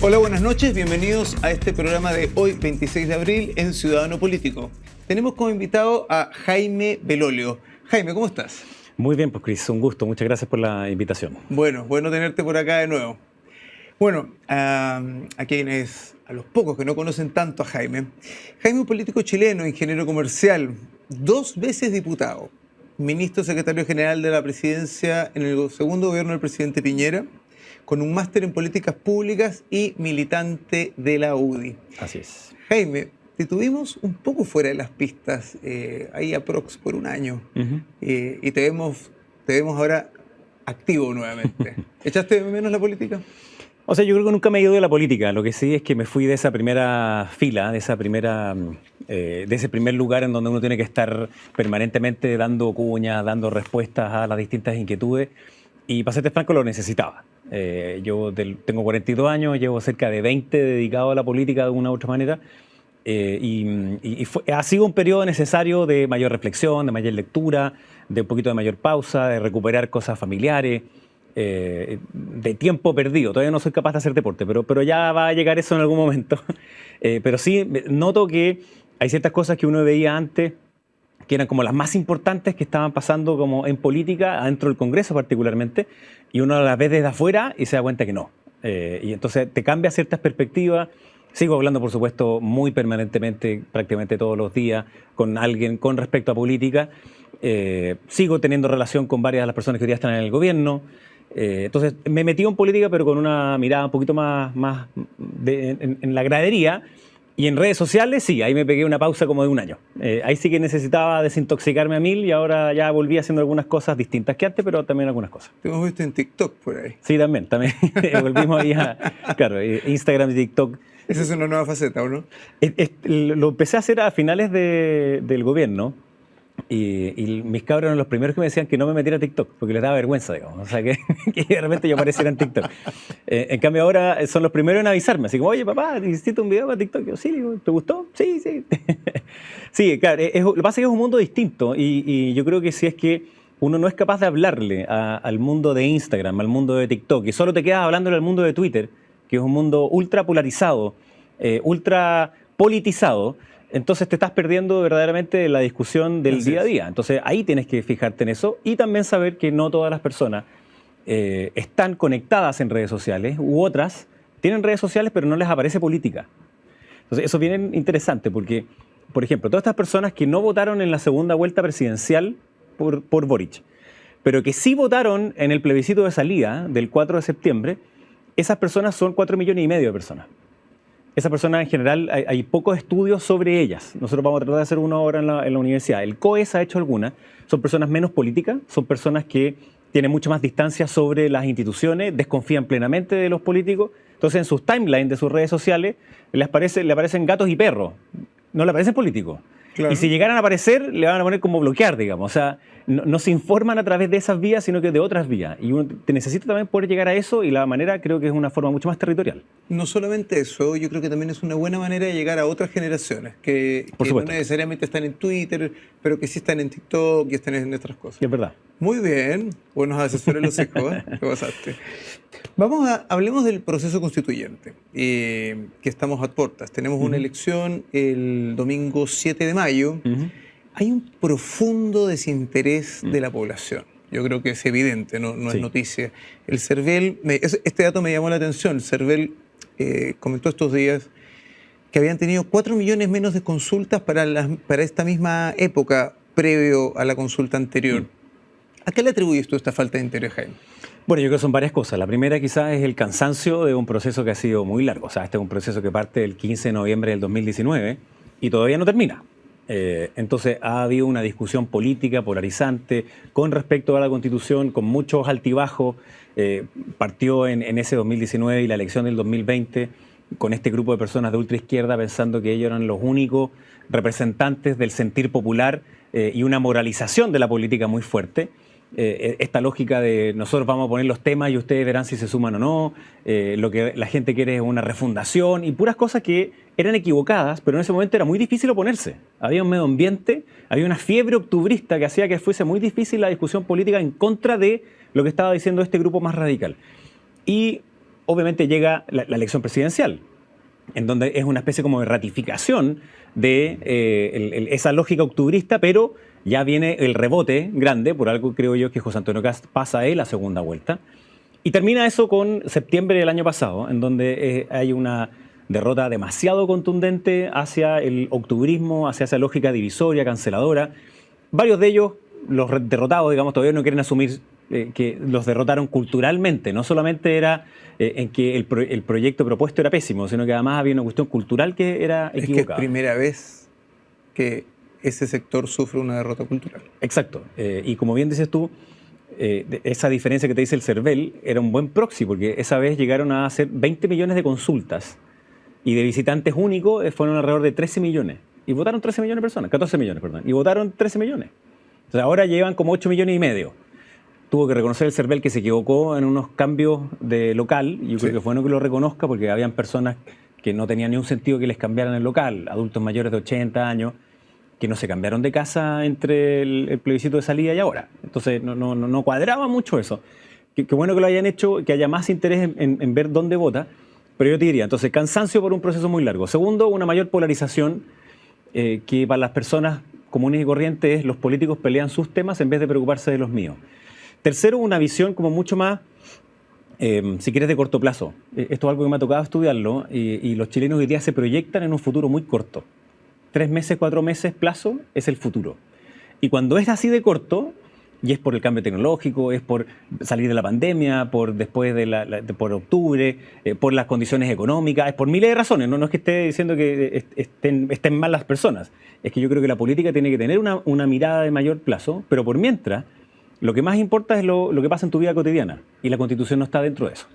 Hola, buenas noches, bienvenidos a este programa de hoy, 26 de abril, en Ciudadano Político. Tenemos como invitado a Jaime Belolio. Jaime, ¿cómo estás? Muy bien, pues Cris, un gusto, muchas gracias por la invitación. Bueno tenerte por acá de nuevo. Bueno, a los pocos que no conocen tanto a Jaime, Jaime es un político chileno, ingeniero comercial, 2 veces diputado, ministro secretario general de la presidencia en el segundo gobierno del presidente Piñera, con un máster en políticas públicas y militante de la UDI. Así es. Jaime, te tuvimos un poco fuera de las pistas, ahí aprox por un año, y te vemos ahora activo nuevamente. ¿Echaste de menos la política? O sea, yo creo que nunca me he ido de la política. Lo que sí es que me fui de esa primera fila, de ese primer lugar en donde uno tiene que estar permanentemente dando cuñas, dando respuestas a las distintas inquietudes. Y para serte franco, lo necesitaba. Tengo 42 años, llevo cerca de 20 dedicado a la política de una u otra manera. Ha sido un periodo necesario de mayor reflexión, de mayor lectura, de un poquito de mayor pausa, de recuperar cosas familiares, de tiempo perdido. Todavía no soy capaz de hacer deporte, pero ya va a llegar eso en algún momento. Pero sí, noto que hay ciertas cosas que uno veía antes que eran como las más importantes que estaban pasando como en política, adentro del Congreso particularmente, y uno las ve desde afuera y se da cuenta que no. Y entonces te cambia ciertas perspectivas. Sigo hablando, por supuesto, muy permanentemente, prácticamente todos los días, con alguien con respecto a política. Sigo teniendo relación con varias de las personas que hoy día están en el gobierno. Entonces me metí en política, pero con una mirada un poquito más en la gradería. Y en redes sociales, sí, ahí me pegué una pausa como de un año. Ahí sí que necesitaba desintoxicarme a mil y ahora ya volví haciendo algunas cosas distintas que antes, pero también algunas cosas. Te hemos visto en TikTok por ahí. Sí, también. Volvimos ahí claro, Instagram y TikTok. Esa es una nueva faceta, ¿o no? Lo empecé a hacer a finales del gobierno y mis cabros eran los primeros que me decían que no me metiera a TikTok porque les daba vergüenza, digamos. O sea, que de repente yo apareciera en TikTok. En cambio ahora son los primeros en avisarme. Así como, oye, papá, hiciste un video para TikTok. Yo, sí, digo, ¿te gustó? Sí. Sí, claro, lo que pasa es que es un mundo distinto y yo creo que si es que uno no es capaz de hablarle al mundo de Instagram, al mundo de TikTok y solo te quedas hablándole al mundo de Twitter, que es un mundo ultra polarizado, ultra politizado, entonces te estás perdiendo verdaderamente la discusión del día a día. Entonces ahí tienes que fijarte en eso y también saber que no todas las personas están conectadas en redes sociales u otras tienen redes sociales pero no les aparece política. Entonces eso es bien interesante porque, por ejemplo, todas estas personas que no votaron en la segunda vuelta presidencial por Boric, pero que sí votaron en el plebiscito de salida del 4 de septiembre, esas personas son 4,5 millones de personas. Esas personas en general hay pocos estudios sobre ellas. Nosotros vamos a tratar de hacer uno ahora en la universidad. El COES ha hecho algunas. Son personas menos políticas, son personas que tienen mucha más distancia sobre las instituciones, desconfían plenamente de los políticos. Entonces en sus timelines de sus redes sociales le aparecen gatos y perros. No le aparecen políticos. Claro. Y si llegaran a aparecer, le van a poner como bloquear, digamos. O sea, no se informan a través de esas vías, sino que de otras vías. Y uno te necesita también poder llegar a eso y la manera creo que es una forma mucho más territorial. No solamente eso, yo creo que también es una buena manera de llegar a otras generaciones que no necesariamente están en Twitter, pero que sí están en TikTok y están en otras cosas. Sí, es verdad. Muy bien, buenos asesores los hijos, ¿eh? ¿Qué pasaste? Hablemos del proceso constituyente, que estamos a puertas. Tenemos una elección el domingo 7 de mayo. Hay un profundo desinterés de la población. Yo creo que es evidente, no es noticia. El CERVEL, este dato me llamó la atención, el CERVEL comentó estos días que habían tenido 4 millones menos de consultas para esta misma época previo a la consulta anterior. ¿A qué le atribuyes tú esta falta de interés, Jaime? Bueno, yo creo que son varias cosas. La primera quizás es el cansancio de un proceso que ha sido muy largo. O sea, este es un proceso que parte el 15 de noviembre del 2019 y todavía no termina. Entonces ha habido una discusión política polarizante con respecto a la Constitución, con muchos altibajos. Partió en ese 2019 y la elección del 2020 con este grupo de personas de ultraizquierda pensando que ellos eran los únicos representantes del sentir popular y una moralización de la política muy fuerte. Esta lógica de nosotros vamos a poner los temas y ustedes verán si se suman o no, lo que la gente quiere es una refundación y puras cosas que eran equivocadas, pero en ese momento era muy difícil oponerse. Había un medio ambiente, había una fiebre octubrista que hacía que fuese muy difícil la discusión política en contra de lo que estaba diciendo este grupo más radical. Y obviamente llega la elección presidencial, en donde es una especie como de ratificación de esa lógica octubrista, pero ya viene el rebote grande, por algo creo yo que José Antonio Kast pasa a él la segunda vuelta, y termina eso con septiembre del año pasado, en donde hay una derrota demasiado contundente hacia el octubrismo, hacia esa lógica divisoria, canceladora. Varios de ellos, los derrotados, digamos, todavía no quieren asumir que los derrotaron culturalmente. No solamente era en que el proyecto propuesto era pésimo, sino que además había una cuestión cultural que era equivocada. Es que es primera vez que ese sector sufre una derrota cultural. Exacto. Y como bien dices tú, esa diferencia que te dice el CERVEL era un buen proxy, porque esa vez llegaron a hacer 20 millones de consultas y de visitantes únicos fueron alrededor de 13 millones. Y votaron 13 millones de personas, 14 millones, perdón. Y votaron 13 millones. O sea, ahora llevan como 8 millones y medio. Tuvo que reconocer el CERVEL que se equivocó en unos cambios de local. Y yo creo que es bueno que lo reconozca porque habían personas que no tenían ni un sentido que les cambiaran el local. Adultos mayores de 80 años que no se cambiaron de casa entre el plebiscito de salida y ahora. Entonces no cuadraba mucho eso. Qué bueno que lo hayan hecho, que haya más interés en ver dónde vota. Pero yo te diría, entonces, cansancio por un proceso muy largo. Segundo, una mayor polarización que para las personas comunes y corrientes los políticos pelean sus temas en vez de preocuparse de los míos. Tercero, una visión como mucho más, si quieres, de corto plazo. Esto es algo que me ha tocado estudiarlo y los chilenos hoy día se proyectan en un futuro muy corto. 3 meses, 4 meses plazo es el futuro. Y cuando es así de corto, y es por el cambio tecnológico, es por salir de la pandemia, por después por octubre, por las condiciones económicas, es por miles de razones. No es que esté diciendo que estén mal las personas. Es que yo creo que la política tiene que tener una mirada de mayor plazo, pero por mientras, lo que más importa es lo que pasa en tu vida cotidiana. Y la Constitución no está dentro de eso.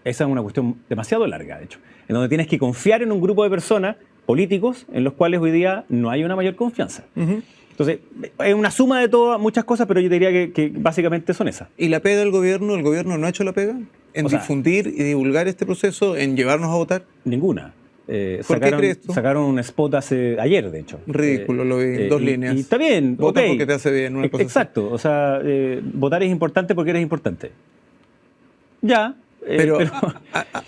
Esa es una cuestión demasiado larga, de hecho, en donde tienes que confiar en un grupo de personas, políticos, en los cuales hoy día no hay una mayor confianza. Uh-huh. Entonces, es una suma de todas, muchas cosas, pero yo diría que básicamente son esas. ¿Y la pega del gobierno? ¿El gobierno no ha hecho la pega? ¿En difundir y divulgar este proceso? ¿En llevarnos a votar? Ninguna. ¿Por qué crees tú? Sacaron un spot ayer, de hecho. Ridículo, lo vi en 2 líneas. Y está bien. Vota porque te hace bien. Una cosa exacto. Así. O sea, votar es importante porque eres importante. Ya. Pero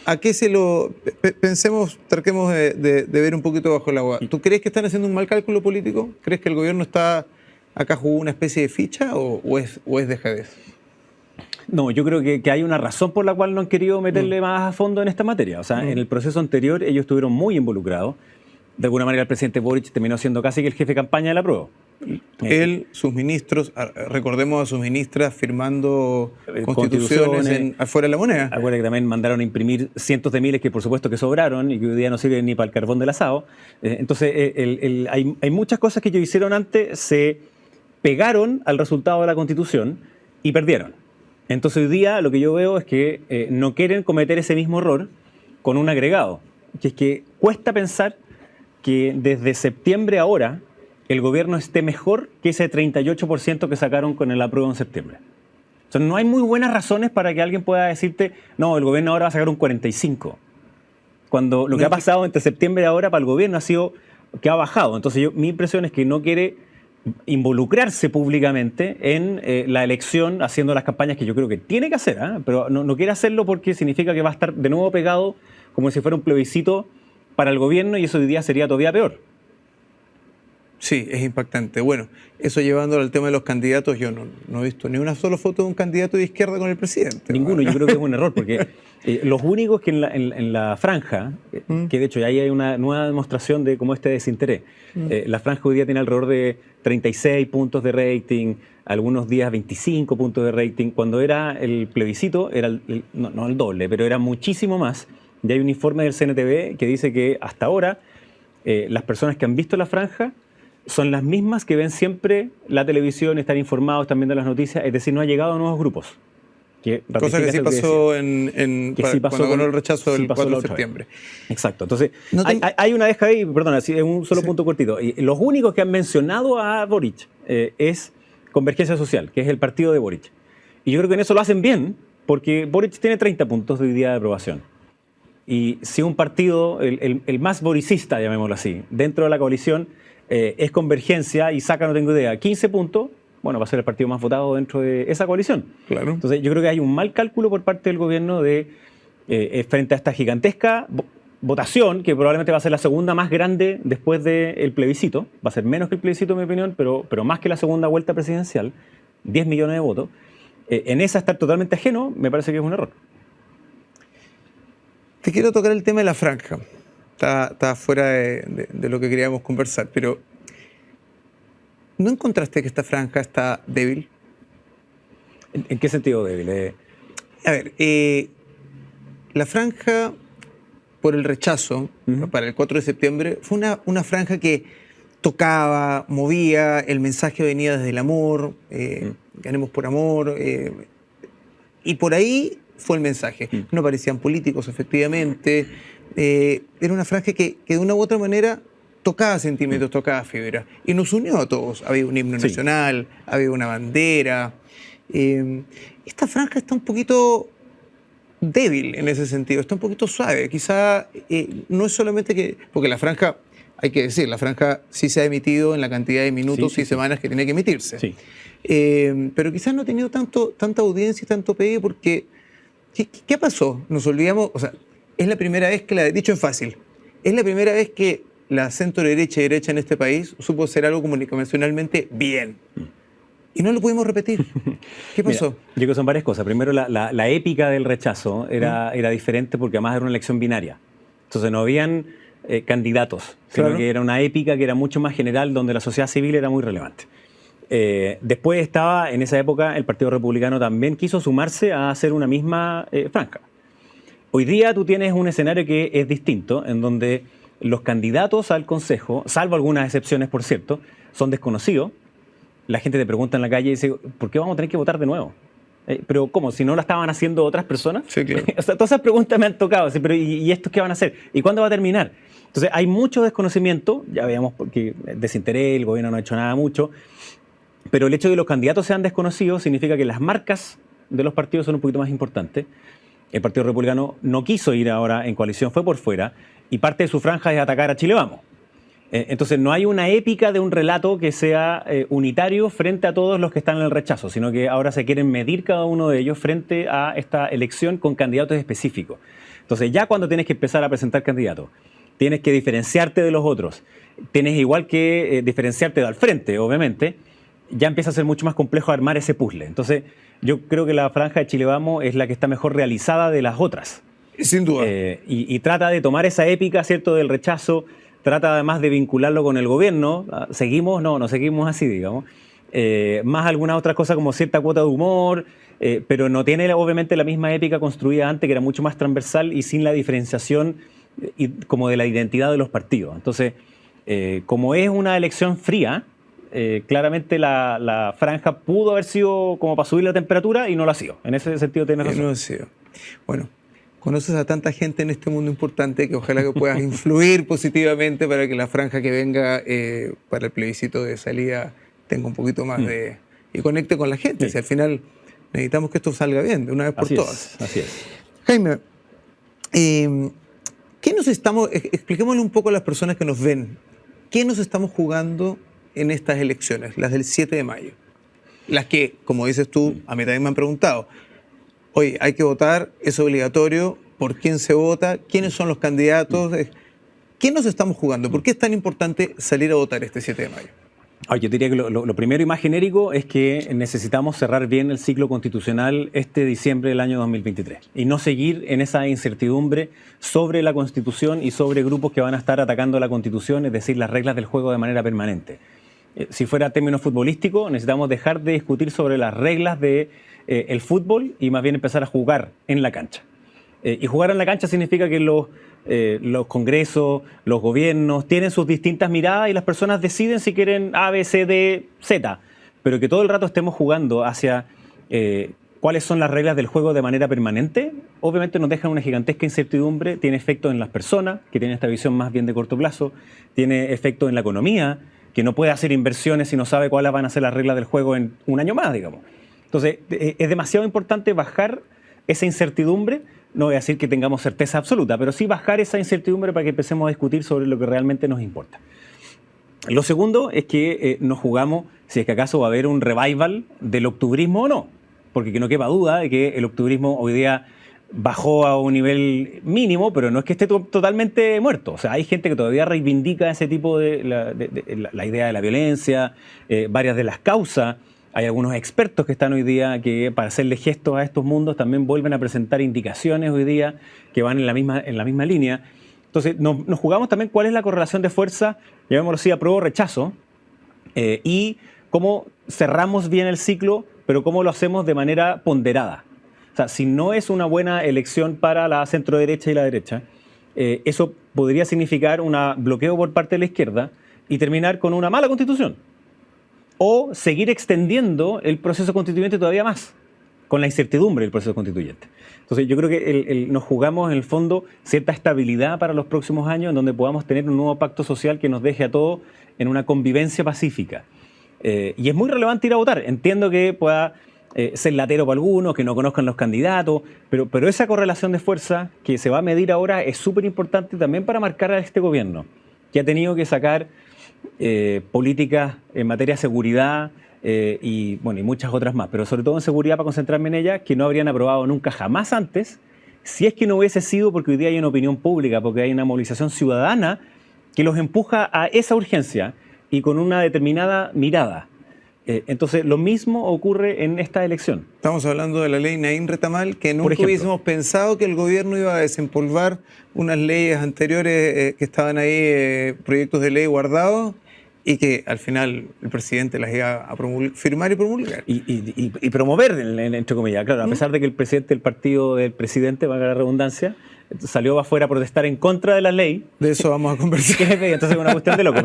¿a qué se lo...? Pensemos, tratemos de ver un poquito bajo el agua. ¿Tú crees que están haciendo un mal cálculo político? ¿Crees que el gobierno está acá jugó una especie de ficha o es dejadez? No, yo creo que hay una razón por la cual no han querido meterle más a fondo en esta materia. O sea, en el proceso anterior ellos estuvieron muy involucrados. De alguna manera el presidente Boric terminó siendo casi que el jefe de campaña de la prueba. Él, sus ministros, recordemos a sus ministras firmando constituciones afuera de la moneda. Acuérdate que también mandaron a imprimir cientos de miles que por supuesto que sobraron y que hoy día no sirven ni para el carbón del asado. Entonces hay muchas cosas que ellos hicieron antes, se pegaron al resultado de la Constitución y perdieron. Entonces hoy día lo que yo veo es que no quieren cometer ese mismo error con un agregado, que es que cuesta pensar que desde septiembre a ahora el gobierno esté mejor que ese 38% que sacaron con el apruebo en septiembre. O sea, no hay muy buenas razones para que alguien pueda decirte, no, el gobierno ahora va a sacar un 45%. Cuando lo que ha pasado entre septiembre y ahora para el gobierno ha sido que ha bajado. Entonces mi impresión es que no quiere involucrarse públicamente en la elección, haciendo las campañas que yo creo que tiene que hacer, pero no quiere hacerlo porque significa que va a estar de nuevo pegado como si fuera un plebiscito para el gobierno y eso hoy día sería todavía peor. Sí, es impactante. Bueno, eso llevándolo al tema de los candidatos, yo no he visto ni una sola foto de un candidato de izquierda con el presidente. Ninguno, yo creo que es un error, porque los únicos que en la franja, que de hecho ya ahí hay una nueva demostración de cómo este desinterés, la franja hoy día tiene alrededor de 36 puntos de rating, algunos días 25 puntos de rating, cuando era el plebiscito, era no el doble, pero era muchísimo más. Y hay un informe del CNTV que dice que hasta ahora las personas que han visto la franja son las mismas que ven siempre la televisión, están informados, están viendo las noticias, es decir, no ha llegado a nuevos grupos. Cosa que sí pasó cuando ganó el rechazo del 4 de septiembre. Exacto. Entonces, hay una deja ahí, perdona, es un solo punto cortito. Y los únicos que han mencionado a Boric es Convergencia Social, que es el partido de Boric. Y yo creo que en eso lo hacen bien, porque Boric tiene 30 puntos de hoy día de aprobación. Y si un partido, el más boricista, llamémoslo así, dentro de la coalición, es Convergencia y saca, no tengo idea, 15 puntos, bueno, va a ser el partido más votado dentro de esa coalición. Claro. Entonces yo creo que hay un mal cálculo por parte del gobierno de frente a esta gigantesca votación, que probablemente va a ser la segunda más grande después del plebiscito, va a ser menos que el plebiscito en mi opinión, pero más que la segunda vuelta presidencial, 10 millones de votos, en esa estar totalmente ajeno me parece que es un error. Te quiero tocar el tema de la franja. Está fuera de lo que queríamos conversar, pero ¿no encontraste que esta franja está débil? ¿En qué sentido débil? A ver, la franja por el rechazo para el 4 de septiembre fue una franja que tocaba, movía, el mensaje venía desde el amor, ganemos por amor, y por ahí fue el mensaje. No aparecían políticos, efectivamente. Era una franja que de una u otra manera tocaba sentimientos, tocaba fibra, y nos unió a todos. Había un himno nacional, había una bandera. Esta franja está un poquito débil en ese sentido, está un poquito suave. Quizá no es solamente que... Porque la franja, hay que decir, la franja sí se ha emitido en la cantidad de minutos y semanas que tiene que emitirse. Sí. Pero quizás no ha tenido tanta audiencia y tanto pegue porque... ¿Qué pasó? Nos olvidamos... O sea, es la primera vez que dicho en fácil, es la primera vez que la centro-derecha y derecha en este país supo hacer algo comunicacionalmente bien. Y no lo pudimos repetir. ¿Qué pasó? Mira, yo creo que son varias cosas. Primero, la épica del rechazo era diferente porque además era una elección binaria. Entonces no habían candidatos, sino que era una épica que era mucho más general, donde la sociedad civil era muy relevante. Después estaba, en esa época, el Partido Republicano también quiso sumarse a hacer una misma franja. Hoy día tú tienes un escenario que es distinto, en donde los candidatos al Consejo, salvo algunas excepciones, por cierto, son desconocidos. La gente te pregunta en la calle y dice, ¿por qué vamos a tener que votar de nuevo? ¿Pero cómo? ¿Si no lo estaban haciendo otras personas? Sí, claro. O sea, todas esas preguntas me han tocado. Pero ¿y estos qué van a hacer? ¿Y cuándo va a terminar? Entonces, hay mucho desconocimiento. Ya veíamos que desinterés, el gobierno no ha hecho nada mucho. Pero el hecho de que los candidatos sean desconocidos significa que las marcas de los partidos son un poquito más importantes. El Partido Republicano no quiso ir ahora en coalición, fue por fuera, y parte de su franja es atacar a Chile Vamos. Entonces no hay una épica de un relato que sea unitario frente a todos los que están en el rechazo, sino que ahora se quieren medir cada uno de ellos frente a esta elección con candidatos específicos. Entonces ya cuando tienes que empezar a presentar candidatos, tienes que diferenciarte de los otros, tienes igual que diferenciarte del frente, obviamente, ya empieza a ser mucho más complejo armar ese puzzle. Entonces yo creo que la franja de Chile Vamos es la que está mejor realizada de las otras. Sin duda. Y trata de tomar esa épica, ¿cierto?, del rechazo, trata además de vincularlo con el gobierno. ¿Seguimos? No seguimos así, digamos. Más algunas otras cosas como cierta cuota de humor, pero no tiene obviamente la misma épica construida antes, que era mucho más transversal y sin la diferenciación como de la identidad de los partidos. Entonces, como es una elección fría, claramente la franja pudo haber sido como para subir la temperatura y no lo ha sido. En ese sentido tienes razón. No ha sido. Bueno, conoces a tanta gente en este mundo importante que ojalá que puedas influir positivamente para que la franja que venga para el plebiscito de salida tenga un poquito más de... y conecte con la gente. Sí. Si al final necesitamos que esto salga bien, de una vez por todas. Así es. Jaime, ¿qué nos estamos... expliquémosle un poco a las personas que nos ven. ¿Qué nos estamos jugando en estas elecciones, las del 7 de mayo? Las que, como dices tú, a mí también me han preguntado. Oye, hay que votar, es obligatorio, ¿por quién se vota? ¿Quiénes son los candidatos? ¿Qué nos estamos jugando? ¿Por qué es tan importante salir a votar este 7 de mayo? Yo diría que lo primero y más genérico es que necesitamos cerrar bien el ciclo constitucional este diciembre del año 2023 y no seguir en esa incertidumbre sobre la Constitución y sobre grupos que van a estar atacando la Constitución, es decir, las reglas del juego de manera permanente. Si fuera término futbolístico, necesitamos dejar de discutir sobre las reglas del fútbol y más bien empezar a jugar en la cancha. Y jugar en la cancha significa que los congresos, los gobiernos tienen sus distintas miradas y las personas deciden si quieren A, B, C, D, Z, pero que todo el rato estemos jugando hacia cuáles son las reglas del juego de manera permanente, obviamente nos dejan una gigantesca incertidumbre, tiene efecto en las personas, que tienen esta visión más bien de corto plazo, tiene efecto en la economía, que no puede hacer inversiones si no sabe cuáles van a ser las reglas del juego en un año más, digamos. Entonces, es demasiado importante bajar esa incertidumbre. No voy a decir que tengamos certeza absoluta, pero sí bajar esa incertidumbre para que empecemos a discutir sobre lo que realmente nos importa. Lo segundo es que nos jugamos si es que acaso va a haber un revival del octubrismo o no, porque que no quepa duda de que el octubrismo hoy día bajó a un nivel mínimo, pero no es que esté totalmente muerto. O sea, hay gente que todavía reivindica ese tipo de la idea de la violencia, varias de las causas. Hay algunos expertos que están hoy día que para hacerle gestos a estos mundos también vuelven a presentar indicaciones hoy día que van en la misma línea. Entonces, nos jugamos también cuál es la correlación de fuerza, llamémoslo así, apruebo o rechazo, y cómo cerramos bien el ciclo, pero cómo lo hacemos de manera ponderada. O sea, si no es una buena elección para la centro-derecha y la derecha, eso podría significar un bloqueo por parte de la izquierda y terminar con una mala constitución. O seguir extendiendo el proceso constituyente todavía más, con la incertidumbre del proceso constituyente. Entonces yo creo que nos jugamos en el fondo cierta estabilidad para los próximos años en donde podamos tener un nuevo pacto social que nos deje a todos en una convivencia pacífica. Y es muy relevante ir a votar. Entiendo que pueda ser latero para algunos, que no conozcan los candidatos, pero esa correlación de fuerza que se va a medir ahora es súper importante también para marcar a este gobierno, que ha tenido que sacar políticas en materia de seguridad y muchas otras más, pero sobre todo en seguridad, para concentrarme en ellas, que no habrían aprobado nunca jamás antes, si es que no hubiese sido porque hoy día hay una opinión pública, porque hay una movilización ciudadana que los empuja a esa urgencia y con una determinada mirada. Entonces, lo mismo ocurre en esta elección. Estamos hablando de la ley Naim Retamal, que nunca hubiésemos pensado que el gobierno iba a desempolvar unas leyes anteriores que estaban ahí, proyectos de ley guardados, y que al final el presidente las iba a firmar y promulgar. Y promover, entre comillas. Claro, a pesar de que el presidente del partido del presidente, valga la redundancia, salió afuera a protestar en contra de la ley. De eso vamos a conversar. Entonces es una cuestión de loco.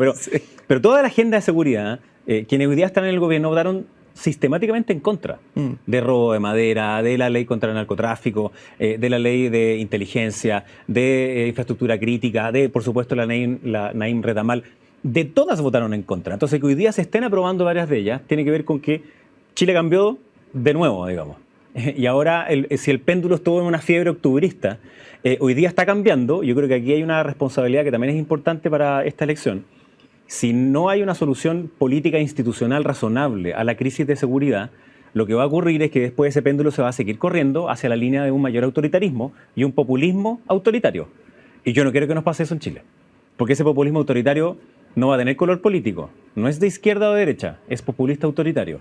Pero toda la agenda de seguridad, quienes hoy día están en el gobierno votaron sistemáticamente en contra de robo de madera, de la ley contra el narcotráfico, de la ley de inteligencia, de infraestructura crítica, de, por supuesto, la Naim Retamal. De todas votaron en contra. Entonces, que hoy día se estén aprobando varias de ellas, tiene que ver con que Chile cambió de nuevo, digamos. Y ahora, si el péndulo estuvo en una fiebre octubrista, hoy día está cambiando. Yo creo que aquí hay una responsabilidad que también es importante para esta elección. Si no hay una solución política e institucional razonable a la crisis de seguridad, lo que va a ocurrir es que después ese péndulo se va a seguir corriendo hacia la línea de un mayor autoritarismo y un populismo autoritario. Y yo no quiero que nos pase eso en Chile, porque ese populismo autoritario no va a tener color político. No es de izquierda o de derecha, es populista autoritario.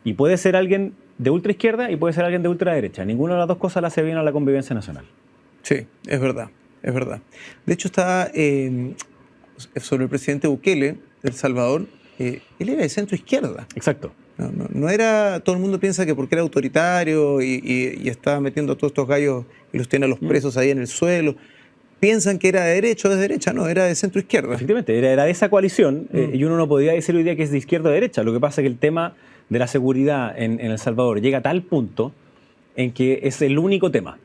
Y puede ser alguien de ultraizquierda y puede ser alguien de ultraderecha. Ninguna de las dos cosas le hace bien a la convivencia nacional. Sí, es verdad, es verdad. De hecho, está sobre el presidente Bukele de El Salvador, él era de centro izquierda. Exacto. No era, todo el mundo piensa que porque era autoritario y estaba metiendo a todos estos gallos y los tiene a los presos ahí en el suelo, piensan que era de derecha o de derecha, no, era de centro izquierda. Efectivamente, era de esa coalición y uno no podía decir hoy día que es de izquierda o de derecha. Lo que pasa es que el tema de la seguridad en El Salvador llega a tal punto en que es el único tema.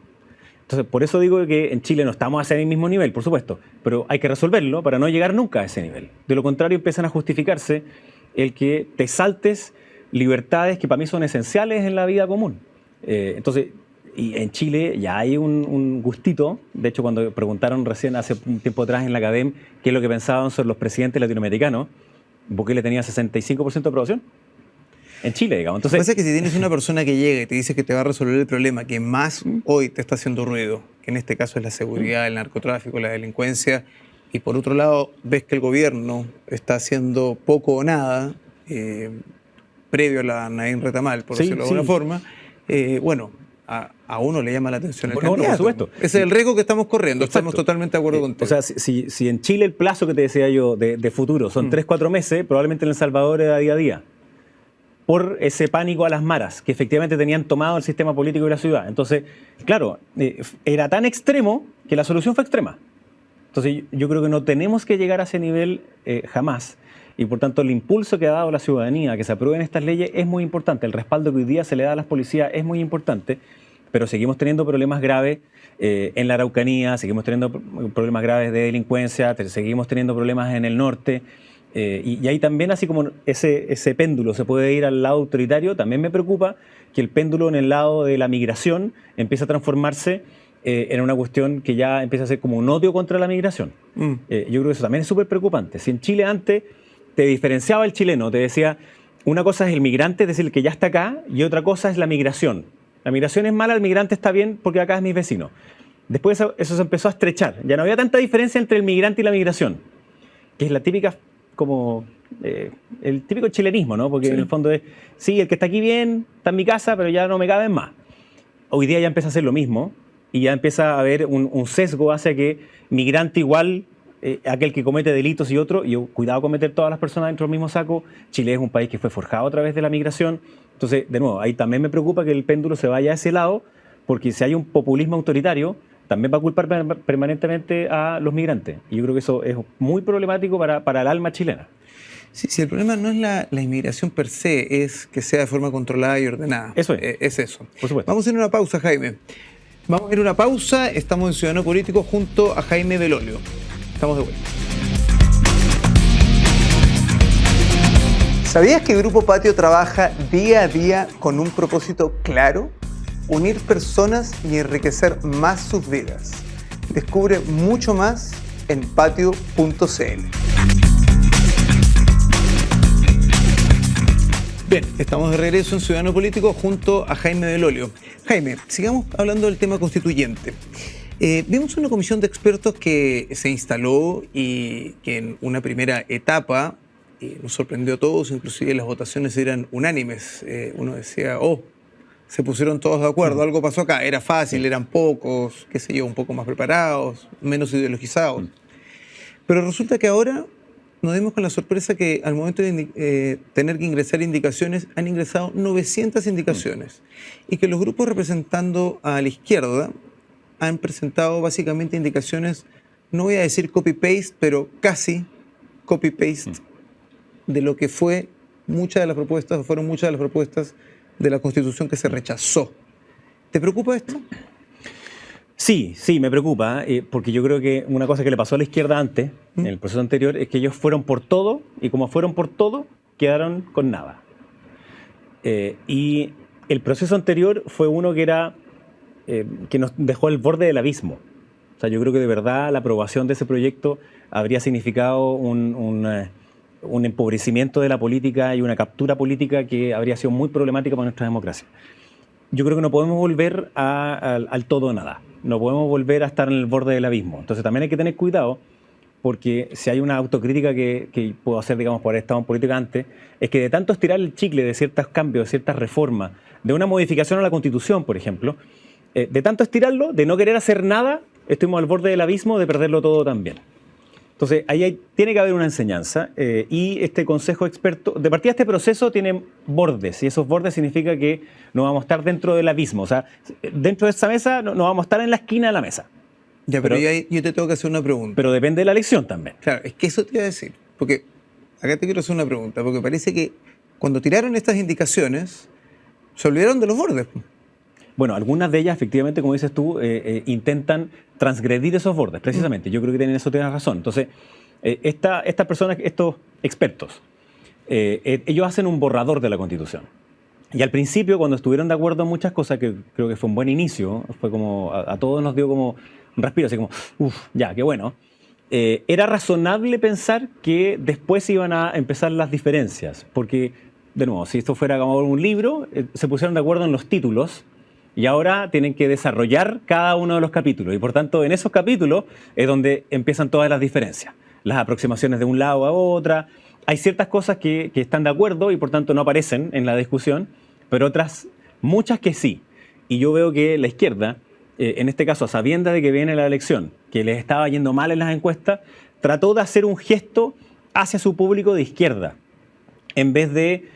Entonces, por eso digo que en Chile no estamos a ese mismo nivel, por supuesto, pero hay que resolverlo para no llegar nunca a ese nivel. De lo contrario, empiezan a justificarse el que te saltes libertades que para mí son esenciales en la vida común. Entonces, y en Chile ya hay un gustito. De hecho, cuando preguntaron recién, hace un tiempo atrás en la Academ, qué es lo que pensaban sobre los presidentes latinoamericanos, Bukele tenía 65% de aprobación. En Chile, digamos. Entonces, lo que pasa es que si tienes una persona que llega y te dice que te va a resolver el problema que más hoy te está haciendo ruido, que en este caso es la seguridad, el narcotráfico, la delincuencia, y por otro lado ves que el gobierno está haciendo poco o nada, previo a la Naim Retamal, por decirlo de alguna forma, a uno le llama la atención el candidato. Por supuesto. Ese es el riesgo que estamos corriendo. Exacto. Estamos totalmente de acuerdo contigo. O sea, si en Chile el plazo que te decía yo de futuro son 3-4 meses, probablemente en El Salvador era día a día. Por ese pánico a las maras, que efectivamente tenían tomado el sistema político de la ciudad. Entonces, claro, era tan extremo que la solución fue extrema. Entonces, yo creo que no tenemos que llegar a ese nivel jamás. Y por tanto, el impulso que ha dado la ciudadanía a que se aprueben estas leyes es muy importante. El respaldo que hoy día se le da a las policías es muy importante, pero seguimos teniendo problemas graves en la Araucanía, seguimos teniendo problemas graves de delincuencia, seguimos teniendo problemas en el norte. Y ahí también, así como ese péndulo se puede ir al lado autoritario, también me preocupa que el péndulo en el lado de la migración empiece a transformarse en una cuestión que ya empieza a ser como un odio contra la migración. Yo creo que eso también es súper preocupante. Si en Chile antes te diferenciaba el chileno, te decía, una cosa es el migrante, es decir, el que ya está acá, y otra cosa es la migración, La migración es mala, el migrante está bien porque acá es mi vecino. Después eso se empezó a estrechar. Ya no había tanta diferencia entre el migrante y la migración, que es la típica, como el típico chilenismo, ¿no? Porque en el fondo es, sí, el que está aquí bien, está en mi casa, pero ya no me caben más. Hoy día ya empieza a ser lo mismo y ya empieza a haber un sesgo hacia que migrante igual, aquel que comete delitos y otro, y cuidado con meter todas las personas dentro del mismo saco. Chile es un país que fue forjado a través de la migración. Entonces, de nuevo, ahí también me preocupa que el péndulo se vaya a ese lado, porque si hay un populismo autoritario, también va a culpar permanentemente a los migrantes. Y yo creo que eso es muy problemático para el alma chilena. Sí, el problema no es la inmigración per se, es que sea de forma controlada y ordenada. Eso es. Es eso. Por supuesto. Vamos a ir a una pausa, Jaime. Vamos a ir a una pausa. Estamos en Ciudadano Político junto a Jaime Belolio. Estamos de vuelta. ¿Sabías que Grupo Patio trabaja día a día con un propósito claro? Unir personas y enriquecer más sus vidas. Descubre mucho más en patio.cl. Bien, estamos de regreso en Ciudadano Político junto a Jaime Belolio. Jaime, sigamos hablando del tema constituyente. Vimos una comisión de expertos que se instaló y que en una primera etapa nos sorprendió a todos, inclusive las votaciones eran unánimes. Uno decía, se pusieron todos de acuerdo, algo pasó acá, era fácil, eran pocos, qué sé yo, un poco más preparados, menos ideologizados. Pero resulta que ahora nos dimos con la sorpresa que al momento de tener que ingresar indicaciones, han ingresado 900 indicaciones y que los grupos representando a la izquierda han presentado básicamente indicaciones, no voy a decir copy-paste, pero casi copy-paste de lo que fueron muchas de las propuestas de la Constitución que se rechazó. ¿Te preocupa esto? Sí, me preocupa, porque yo creo que una cosa que le pasó a la izquierda antes, en el proceso anterior, es que ellos fueron por todo, y como fueron por todo, quedaron con nada. Y el proceso anterior fue uno que era que nos dejó al borde del abismo. O sea, yo creo que de verdad la aprobación de ese proyecto habría significado un empobrecimiento de la política y una captura política que habría sido muy problemática para nuestra democracia. Yo creo que no podemos volver al todo o nada. No podemos volver a estar en el borde del abismo. Entonces también hay que tener cuidado, porque si hay una autocrítica que puedo hacer, digamos, por haber estado en política antes, es que de tanto estirar el chicle de ciertos cambios, de ciertas reformas, de una modificación a la Constitución, por ejemplo, de tanto estirarlo, de no querer hacer nada, estuvimos al borde del abismo de perderlo todo también. Entonces, ahí tiene que haber una enseñanza y este consejo experto, de partida este proceso tiene bordes y esos bordes significa que no vamos a estar dentro del abismo, o sea, dentro de esa mesa no vamos a estar en la esquina de la mesa. Ya, pero yo te tengo que hacer una pregunta. Pero depende de la elección también. Claro, es que eso te iba a decir, porque acá te quiero hacer una pregunta, porque parece que cuando tiraron estas indicaciones, se olvidaron de los bordes. Bueno, algunas de ellas, efectivamente, como dices tú, intentan transgredir esos bordes, precisamente. Yo creo que en eso tienes razón. Entonces, estas personas, estos expertos, ellos hacen un borrador de la Constitución. Y al principio, cuando estuvieron de acuerdo en muchas cosas, que creo que fue un buen inicio, fue como, a todos nos dio como un respiro, así como, ya, qué bueno. Era razonable pensar que después iban a empezar las diferencias, porque, de nuevo, si esto fuera como un libro, se pusieron de acuerdo en los títulos, y ahora tienen que desarrollar cada uno de los capítulos. Y por tanto, en esos capítulos es donde empiezan todas las diferencias. Las aproximaciones de un lado a otra. Hay ciertas cosas que están de acuerdo y por tanto no aparecen en la discusión, pero otras, muchas que sí. Y yo veo que la izquierda, en este caso, a sabiendas de que viene la elección, que les estaba yendo mal en las encuestas, trató de hacer un gesto hacia su público de izquierda, en vez de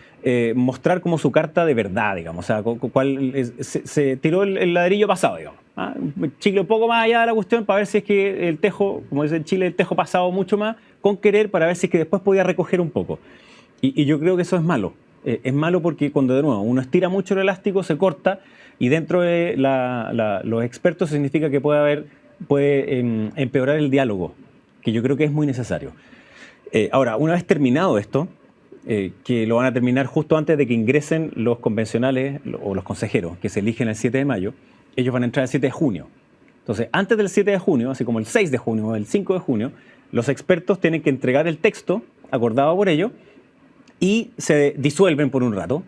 mostrar como su carta de verdad, digamos, o sea, se tiró el ladrillo pasado, digamos. Chicle un poco más allá de la cuestión para ver si es que el tejo, como dice en Chile, el tejo pasado mucho más con querer para ver si es que después podía recoger un poco. Y yo creo que eso es malo. Es malo porque cuando de nuevo uno estira mucho el elástico se corta y dentro de los expertos significa que puede empeorar el diálogo, que yo creo que es muy necesario. Ahora, una vez terminado esto, que lo van a terminar justo antes de que ingresen los convencionales o los consejeros que se eligen el 7 de mayo, ellos van a entrar el 7 de junio. Entonces, antes del 7 de junio, así como el 6 de junio o el 5 de junio, los expertos tienen que entregar el texto acordado por ellos y se disuelven por un rato.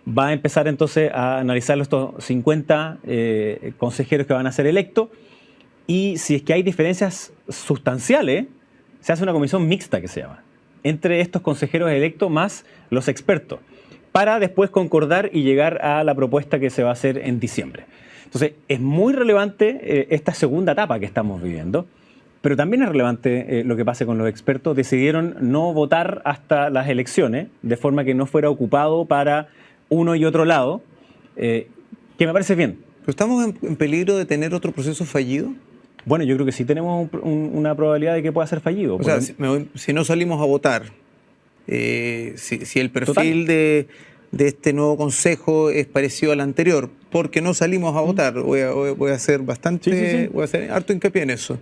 va a empezar entonces a analizar estos 50 consejeros que van a ser electos, y si es que hay diferencias sustanciales, se hace una comisión mixta que se llama, entre estos consejeros electos más los expertos, para después concordar y llegar a la propuesta que se va a hacer en diciembre. Entonces, es muy relevante esta segunda etapa que estamos viviendo, pero también es relevante lo que pase con los expertos. Decidieron no votar hasta las elecciones, de forma que no fuera ocupado para uno y otro lado, que me parece bien. ¿Pero estamos en peligro de tener otro proceso fallido? Bueno, yo creo que sí tenemos una probabilidad de que pueda ser fallido. O sea, si no salimos a votar, si el perfil de este nuevo consejo es parecido al anterior, porque no salimos a votar, voy a hacer bastante, voy a hacer harto hincapié en eso.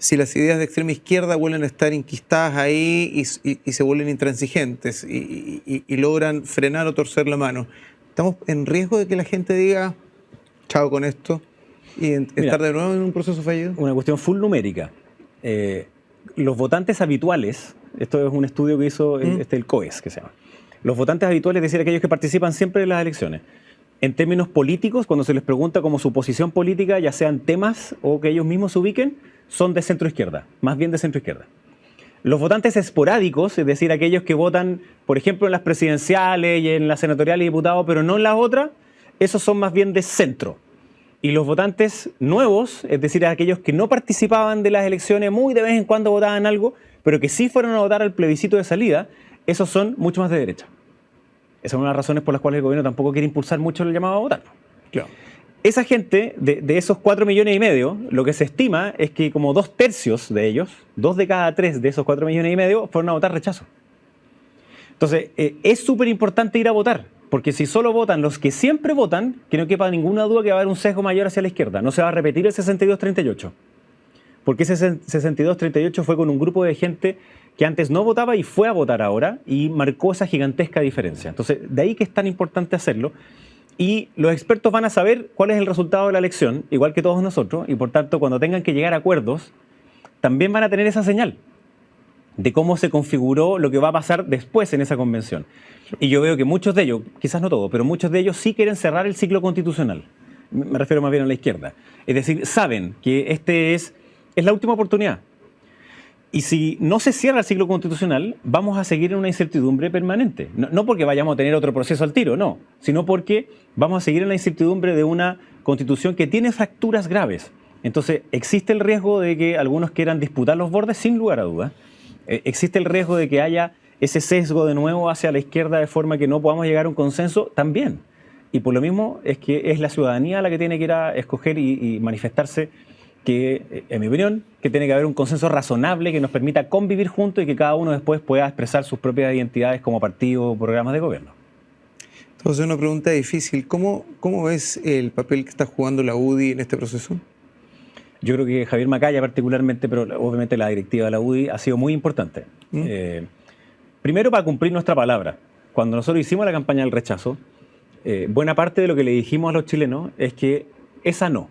Si las ideas de extrema izquierda vuelven a estar inquistadas ahí y se vuelven intransigentes y logran frenar o torcer la mano, ¿estamos en riesgo de que la gente diga chao con esto y estar de nuevo en un proceso fallido? Una cuestión full numérica. Los votantes habituales, esto es un estudio que hizo el COES, que se llama. Los votantes habituales, es decir, aquellos que participan siempre en las elecciones, en términos políticos, cuando se les pregunta como su posición política, ya sean temas o que ellos mismos se ubiquen, son de centro-izquierda, más bien de centro-izquierda. Los votantes esporádicos, es decir, aquellos que votan, por ejemplo, en las presidenciales y en las senatoriales y diputados, pero no en las otras, esos son más bien de centro. Y los votantes nuevos, es decir, aquellos que no participaban de las elecciones, muy de vez en cuando votaban algo, pero que sí fueron a votar al plebiscito de salida, esos son mucho más de derecha. Esa es una de las razones por las cuales el gobierno tampoco quiere impulsar mucho el llamado a votar. Claro. Esa gente, de esos 4,5 millones, lo que se estima es que como 2/3 de ellos, 2 de cada 3 de esos 4,5 millones, fueron a votar rechazo. Entonces, es súper importante ir a votar, porque si solo votan los que siempre votan, que no quepa ninguna duda que va a haber un sesgo mayor hacia la izquierda. No se va a repetir el 62-38, porque ese 62-38 fue con un grupo de gente que antes no votaba y fue a votar ahora, y marcó esa gigantesca diferencia. Entonces, de ahí que es tan importante hacerlo. Y los expertos van a saber cuál es el resultado de la elección, igual que todos nosotros, y por tanto, cuando tengan que llegar a acuerdos, también van a tener esa señal de cómo se configuró lo que va a pasar después en esa convención. Y yo veo que muchos de ellos, quizás no todos, pero muchos de ellos sí quieren cerrar el ciclo constitucional. Me refiero más bien a la izquierda. Es decir, saben que este es la última oportunidad. Y si no se cierra el ciclo constitucional, vamos a seguir en una incertidumbre permanente. No porque vayamos a tener otro proceso al tiro, no, sino porque vamos a seguir en la incertidumbre de una constitución que tiene fracturas graves. Entonces, existe el riesgo de que algunos quieran disputar los bordes, sin lugar a dudas. Existe el riesgo de que haya ese sesgo de nuevo hacia la izquierda de forma que no podamos llegar a un consenso también. Y por lo mismo es que es la ciudadanía la que tiene que ir a escoger y manifestarse que, en mi opinión, que tiene que haber un consenso razonable que nos permita convivir juntos y que cada uno después pueda expresar sus propias identidades como partido o programas de gobierno. Entonces, una pregunta difícil. ¿Cómo ves el papel que está jugando la UDI en este proceso? Yo creo que Javier Macaya particularmente, pero obviamente la directiva de la UDI ha sido muy importante. Primero, para cumplir nuestra palabra. Cuando nosotros hicimos la campaña del rechazo, buena parte de lo que le dijimos a los chilenos es que esa no.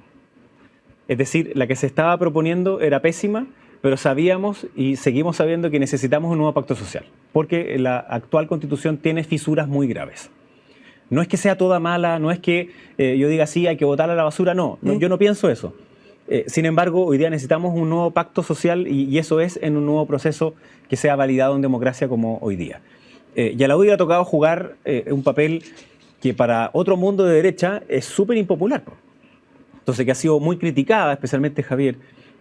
Es decir, la que se estaba proponiendo era pésima, pero sabíamos y seguimos sabiendo que necesitamos un nuevo pacto social, porque la actual Constitución tiene fisuras muy graves. No es que sea toda mala, no es que yo diga sí, hay que botarla a la basura, no, yo no pienso eso. Sin embargo, hoy día necesitamos un nuevo pacto social y eso es en un nuevo proceso que sea validado en democracia como hoy día. Y a la UDI le ha tocado jugar un papel que para otro mundo de derecha es súper impopular. Entonces, que ha sido muy criticada, especialmente Javier,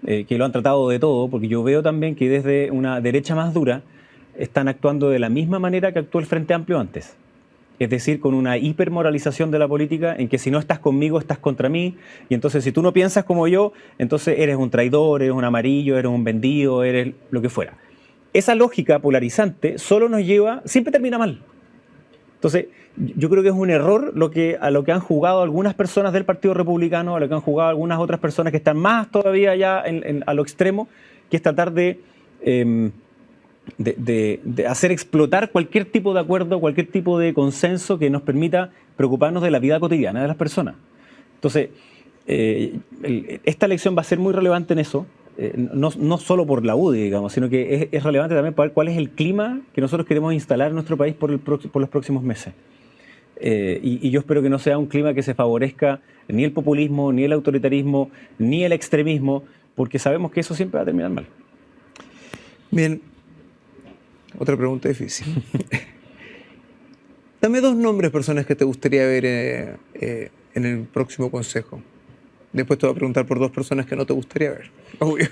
que lo han tratado de todo, porque yo veo también que desde una derecha más dura están actuando de la misma manera que actuó el Frente Amplio antes. Es decir, con una hipermoralización de la política en que si no estás conmigo, estás contra mí, y entonces si tú no piensas como yo, entonces eres un traidor, eres un amarillo, eres un vendido, eres lo que fuera. Esa lógica polarizante solo nos lleva, siempre termina mal. Entonces, yo creo que es un error a lo que han jugado algunas personas del Partido Republicano, a lo que han jugado algunas otras personas que están más todavía ya a lo extremo, que es tratar de hacer explotar cualquier tipo de acuerdo, cualquier tipo de consenso que nos permita preocuparnos de la vida cotidiana de las personas. Entonces, esta elección va a ser muy relevante en eso, no solo por la UDI, digamos, sino que es relevante también para ver cuál es el clima que nosotros queremos instalar en nuestro país por los próximos meses. Y yo espero que no sea un clima que se favorezca ni el populismo, ni el autoritarismo, ni el extremismo, porque sabemos que eso siempre va a terminar mal. Bien, otra pregunta difícil. Dame 2 nombres de personas que te gustaría ver en el próximo consejo. Después te voy a preguntar por 2 personas que no te gustaría ver. Obvio.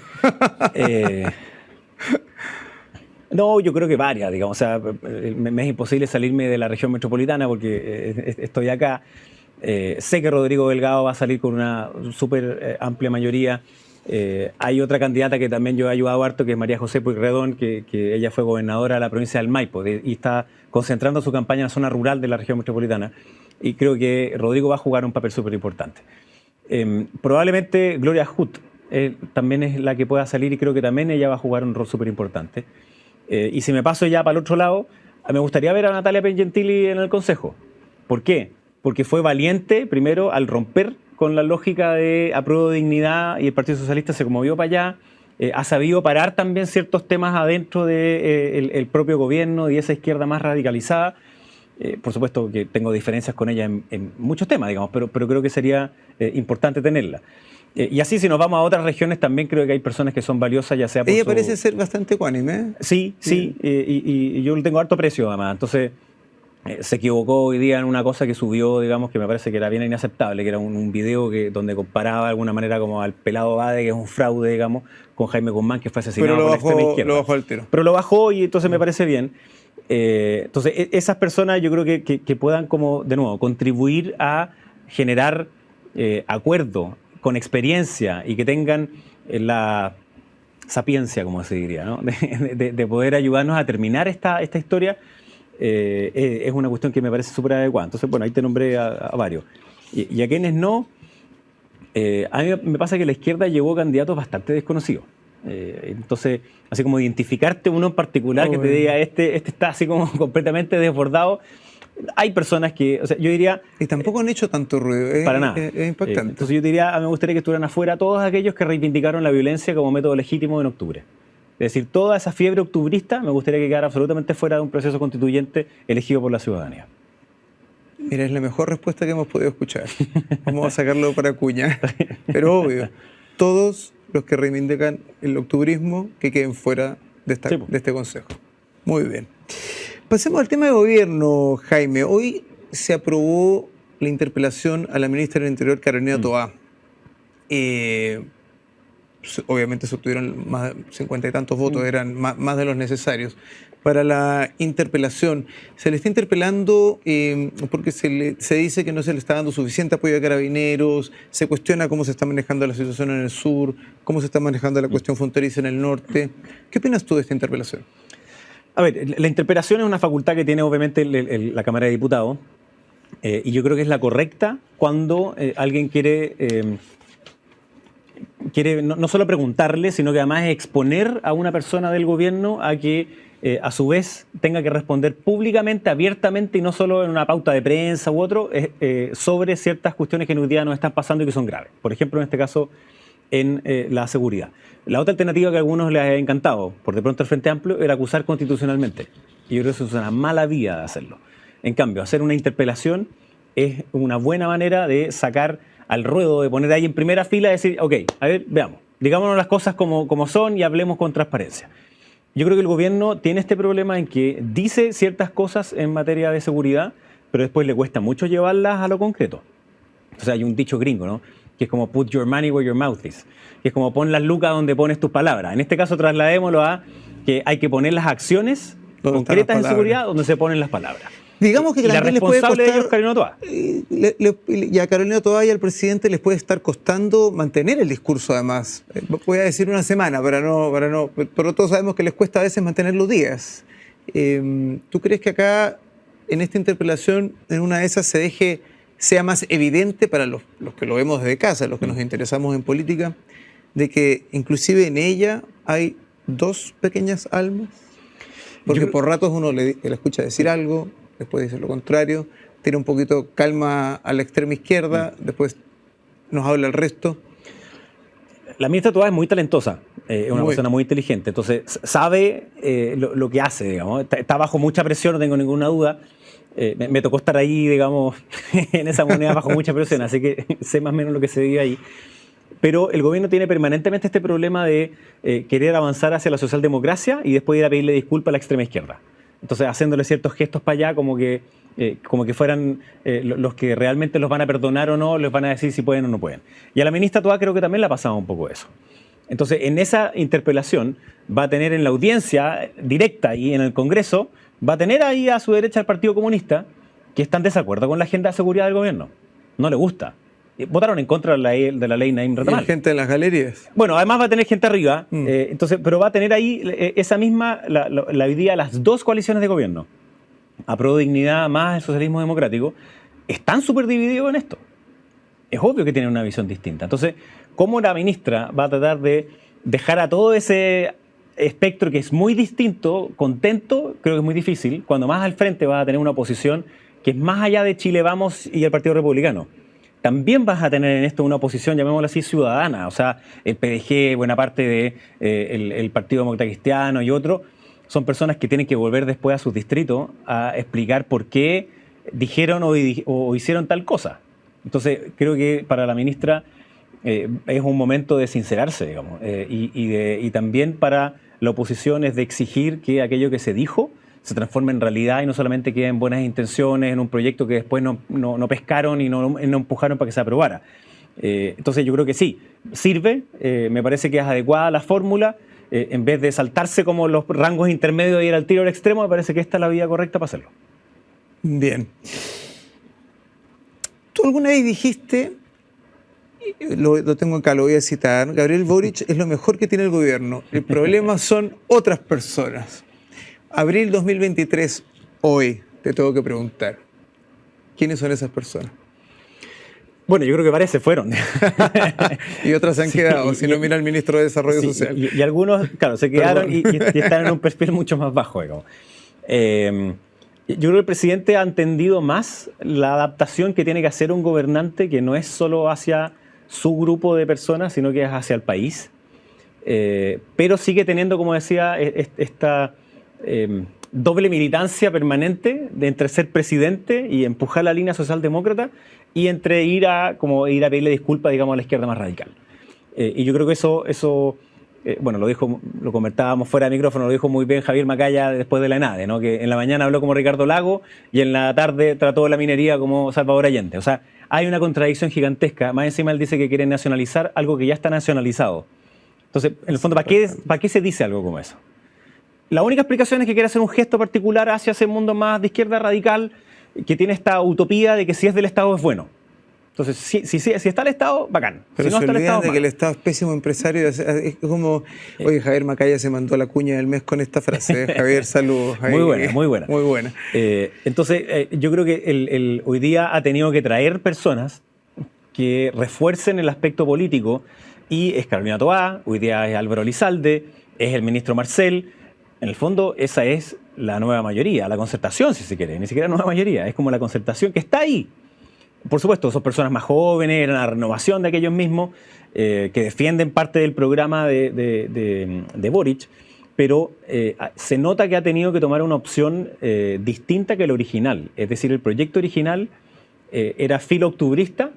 No, yo creo que varias, digamos. O sea, me es imposible salirme de la región metropolitana porque estoy acá. Sé que Rodrigo Delgado va a salir con una súper amplia mayoría. Hay otra candidata que también yo he ayudado harto, que es María José Pueyrredón, que ella fue gobernadora de la provincia del Maipo y está concentrando su campaña en la zona rural de la región metropolitana. Y creo que Rodrigo va a jugar un papel súper importante. Probablemente Gloria Hutt también es la que pueda salir y creo que también ella va a jugar un rol súper importante. Y si me paso ya para el otro lado, me gustaría ver a Natalia Piergentili en el Consejo. ¿Por qué? Porque fue valiente, primero, al romper con la lógica de apruebo de dignidad y el Partido Socialista se movió para allá. Ha sabido parar también ciertos temas adentro del propio gobierno y esa izquierda más radicalizada. Por supuesto que tengo diferencias con ella en muchos temas, digamos, pero creo que sería importante tenerla. Y así, si nos vamos a otras regiones, también creo que hay personas que son valiosas, ya sea por Ella parece ser bastante ecuánime, ¿eh? Sí, y yo le tengo harto precio, además. Entonces, se equivocó hoy día en una cosa que subió, digamos, que me parece que era bien inaceptable, que era un video donde comparaba de alguna manera como al pelado Bade, que es un fraude, digamos, con Jaime Guzmán, que fue asesinado por la extrema izquierda. Lo bajó al tiro. Pero lo bajó y entonces me parece bien. Entonces, esas personas yo creo que puedan, como, de nuevo, contribuir a generar acuerdo con experiencia y que tengan la sapiencia, como se diría, ¿no? de poder ayudarnos a terminar esta historia, es una cuestión que me parece súper adecuada. Entonces, bueno, ahí te nombré a varios. Y a quienes no, a mí me pasa que la izquierda llevó candidatos bastante desconocidos. Entonces, así como identificarte uno en particular que te diga, este está así como completamente desbordado. Hay personas que, o sea, yo diría... Y tampoco han hecho tanto ruido. Para nada. Es impactante. Entonces yo diría, me gustaría que estuvieran afuera todos aquellos que reivindicaron la violencia como método legítimo en octubre. Es decir, toda esa fiebre octubrista me gustaría que quedara absolutamente fuera de un proceso constituyente elegido por la ciudadanía. Mira, es la mejor respuesta que hemos podido escuchar. Vamos a sacarlo para cuña. Pero obvio, todos los que reivindican el octubrismo que queden fuera de este consejo. Muy bien. Pasemos al tema de gobierno, Jaime. Hoy se aprobó la interpelación a la ministra del Interior, Carolina Toá. Obviamente se obtuvieron más de 50 y tantos votos, eran más de los necesarios para la interpelación. Se le está interpelando porque se dice que no se le está dando suficiente apoyo a Carabineros, se cuestiona cómo se está manejando la situación en el sur, cómo se está manejando la cuestión fronteriza en el norte. ¿Qué opinas tú de esta interpelación? A ver, la interpelación es una facultad que tiene obviamente la Cámara de Diputados y yo creo que es la correcta cuando alguien quiere no solo preguntarle, sino que además exponer a una persona del gobierno a que a su vez tenga que responder públicamente, abiertamente y no solo en una pauta de prensa u otro, sobre ciertas cuestiones que en hoy día nos están pasando y que son graves. Por ejemplo, en este caso, en la seguridad. La otra alternativa que a algunos les ha encantado, por de pronto el Frente Amplio, era acusar constitucionalmente. Y yo creo que eso es una mala vía de hacerlo. En cambio, hacer una interpelación es una buena manera de sacar al ruedo, de poner ahí en primera fila y decir, ok, a ver, veamos, digámonos las cosas como son y hablemos con transparencia. Yo creo que el gobierno tiene este problema en que dice ciertas cosas en materia de seguridad, pero después le cuesta mucho llevarlas a lo concreto. O sea, hay un dicho gringo, ¿no? Que es como put your money where your mouth is, que es como pon las lucas donde pones tus palabras. En este caso trasladémoslo a que hay que poner las acciones concretas en seguridad donde se ponen las palabras. Digamos que la también les puede costar, de ellos, Carolina Toá. Y a Carolina Toá y al presidente les puede estar costando mantener el discurso, además. Voy a decir una semana, pero todos sabemos que les cuesta a veces mantener los días. ¿Tú crees que acá, en esta interpelación, en una de esas sea más evidente para los que lo vemos desde casa, los que nos interesamos en política, de que inclusive en ella hay 2 pequeñas almas? Porque por ratos uno le escucha decir algo, después dice lo contrario, tiene un poquito calma a la extrema izquierda, después nos habla el resto. La ministra Toá es muy talentosa es una persona muy inteligente, entonces sabe lo que hace, digamos. Está bajo mucha presión, no tengo ninguna duda. Me tocó estar ahí, digamos, en esa moneda bajo mucha presión, así que sé más o menos lo que se vive ahí. Pero el gobierno tiene permanentemente este problema de querer avanzar hacia la socialdemocracia y después ir a pedirle disculpas a la extrema izquierda. Entonces, haciéndole ciertos gestos para allá, como que fueran los que realmente los van a perdonar o no, les van a decir si pueden o no pueden. Y a la ministra Toá creo que también le ha pasado un poco eso. Entonces, en esa interpelación va a tener en la audiencia directa y en el Congreso, va a tener ahí a su derecha al Partido Comunista, que están en desacuerdo con la agenda de seguridad del gobierno. No le gusta. Votaron en contra de la ley Naim Retamal. ¿Y gente en las galerías? Bueno, además va a tener gente arriba, entonces, pero va a tener ahí esa misma, la hoy día, las dos coaliciones de gobierno, Apruebo Dignidad más el socialismo democrático, están súper divididos en esto. Es obvio que tienen una visión distinta. Entonces, ¿cómo la ministra va a tratar de dejar a todo ese espectro que es muy distinto, contento? Creo que es muy difícil, cuando más al frente va a tener una oposición que es más allá de Chile Vamos y el Partido Republicano. También vas a tener en esto una oposición, llamémosla así, ciudadana, o sea, el PDG, buena parte de el Partido Demócrata Cristiano y otro, son personas que tienen que volver después a sus distritos a explicar por qué dijeron o hicieron tal cosa. Entonces, creo que para la ministra es un momento de sincerarse, digamos, y también para la oposición es de exigir que aquello que se dijo se transforme en realidad y no solamente quede en buenas intenciones, en un proyecto que después no pescaron y no empujaron para que se aprobara. Entonces yo creo que sí, sirve, me parece que es adecuada la fórmula, en vez de saltarse como los rangos intermedios y ir al tiro al extremo, me parece que esta es la vía correcta para hacerlo. Bien. Tú alguna vez dijiste, lo tengo acá, lo voy a citar, Gabriel Boric es lo mejor que tiene el gobierno, el problema son otras personas. Abril 2023, hoy, te tengo que preguntar, ¿quiénes son esas personas? Bueno, yo creo que varias se fueron. Y otras se han quedado, si no mira al ministro de Desarrollo Social. Y algunos, claro, se quedaron y están en un perfil mucho más bajo, digamos. Yo creo que el presidente ha entendido más la adaptación que tiene que hacer un gobernante, que no es solo hacia su grupo de personas, sino que es hacia el país. Pero sigue teniendo, como decía, esta doble militancia permanente de entre ser presidente y empujar la línea socialdemócrata y entre ir a pedirle disculpas, digamos, a la izquierda más radical. Y yo creo que eso bueno, lo comentábamos fuera de micrófono, lo dijo muy bien Javier Macaya después de la ENADE, ¿no? Que en la mañana habló como Ricardo Lago y en la tarde trató la minería como Salvador Allende. O sea, hay una contradicción gigantesca. Más encima él dice que quiere nacionalizar algo que ya está nacionalizado. Entonces, en el fondo, ¿para qué se dice algo como eso? La única explicación es que quiere hacer un gesto particular hacia ese mundo más de izquierda radical que tiene esta utopía de que si es del Estado es bueno. Entonces, si está el Estado, bacán. Pero si no se está el Estado, olvidan de que el Estado es pésimo empresario. Es como, oye, Javier Macaya se mandó la cuña del mes con esta frase. Javier, saludos. Muy buena, muy buena. Muy buena. Entonces, yo creo que hoy día ha tenido que traer personas que refuercen el aspecto político y es Carolina Toá, hoy día es Álvaro Elizalde, es el ministro Marcel. En el fondo, esa es la nueva mayoría, la concertación, si se quiere. Ni siquiera nueva mayoría, es como la concertación que está ahí. Por supuesto, son personas más jóvenes, era una renovación de aquellos mismos, que defienden parte del programa de Boric, pero se nota que ha tenido que tomar una opción distinta que la original. Es decir, el proyecto original era filo-octubrista,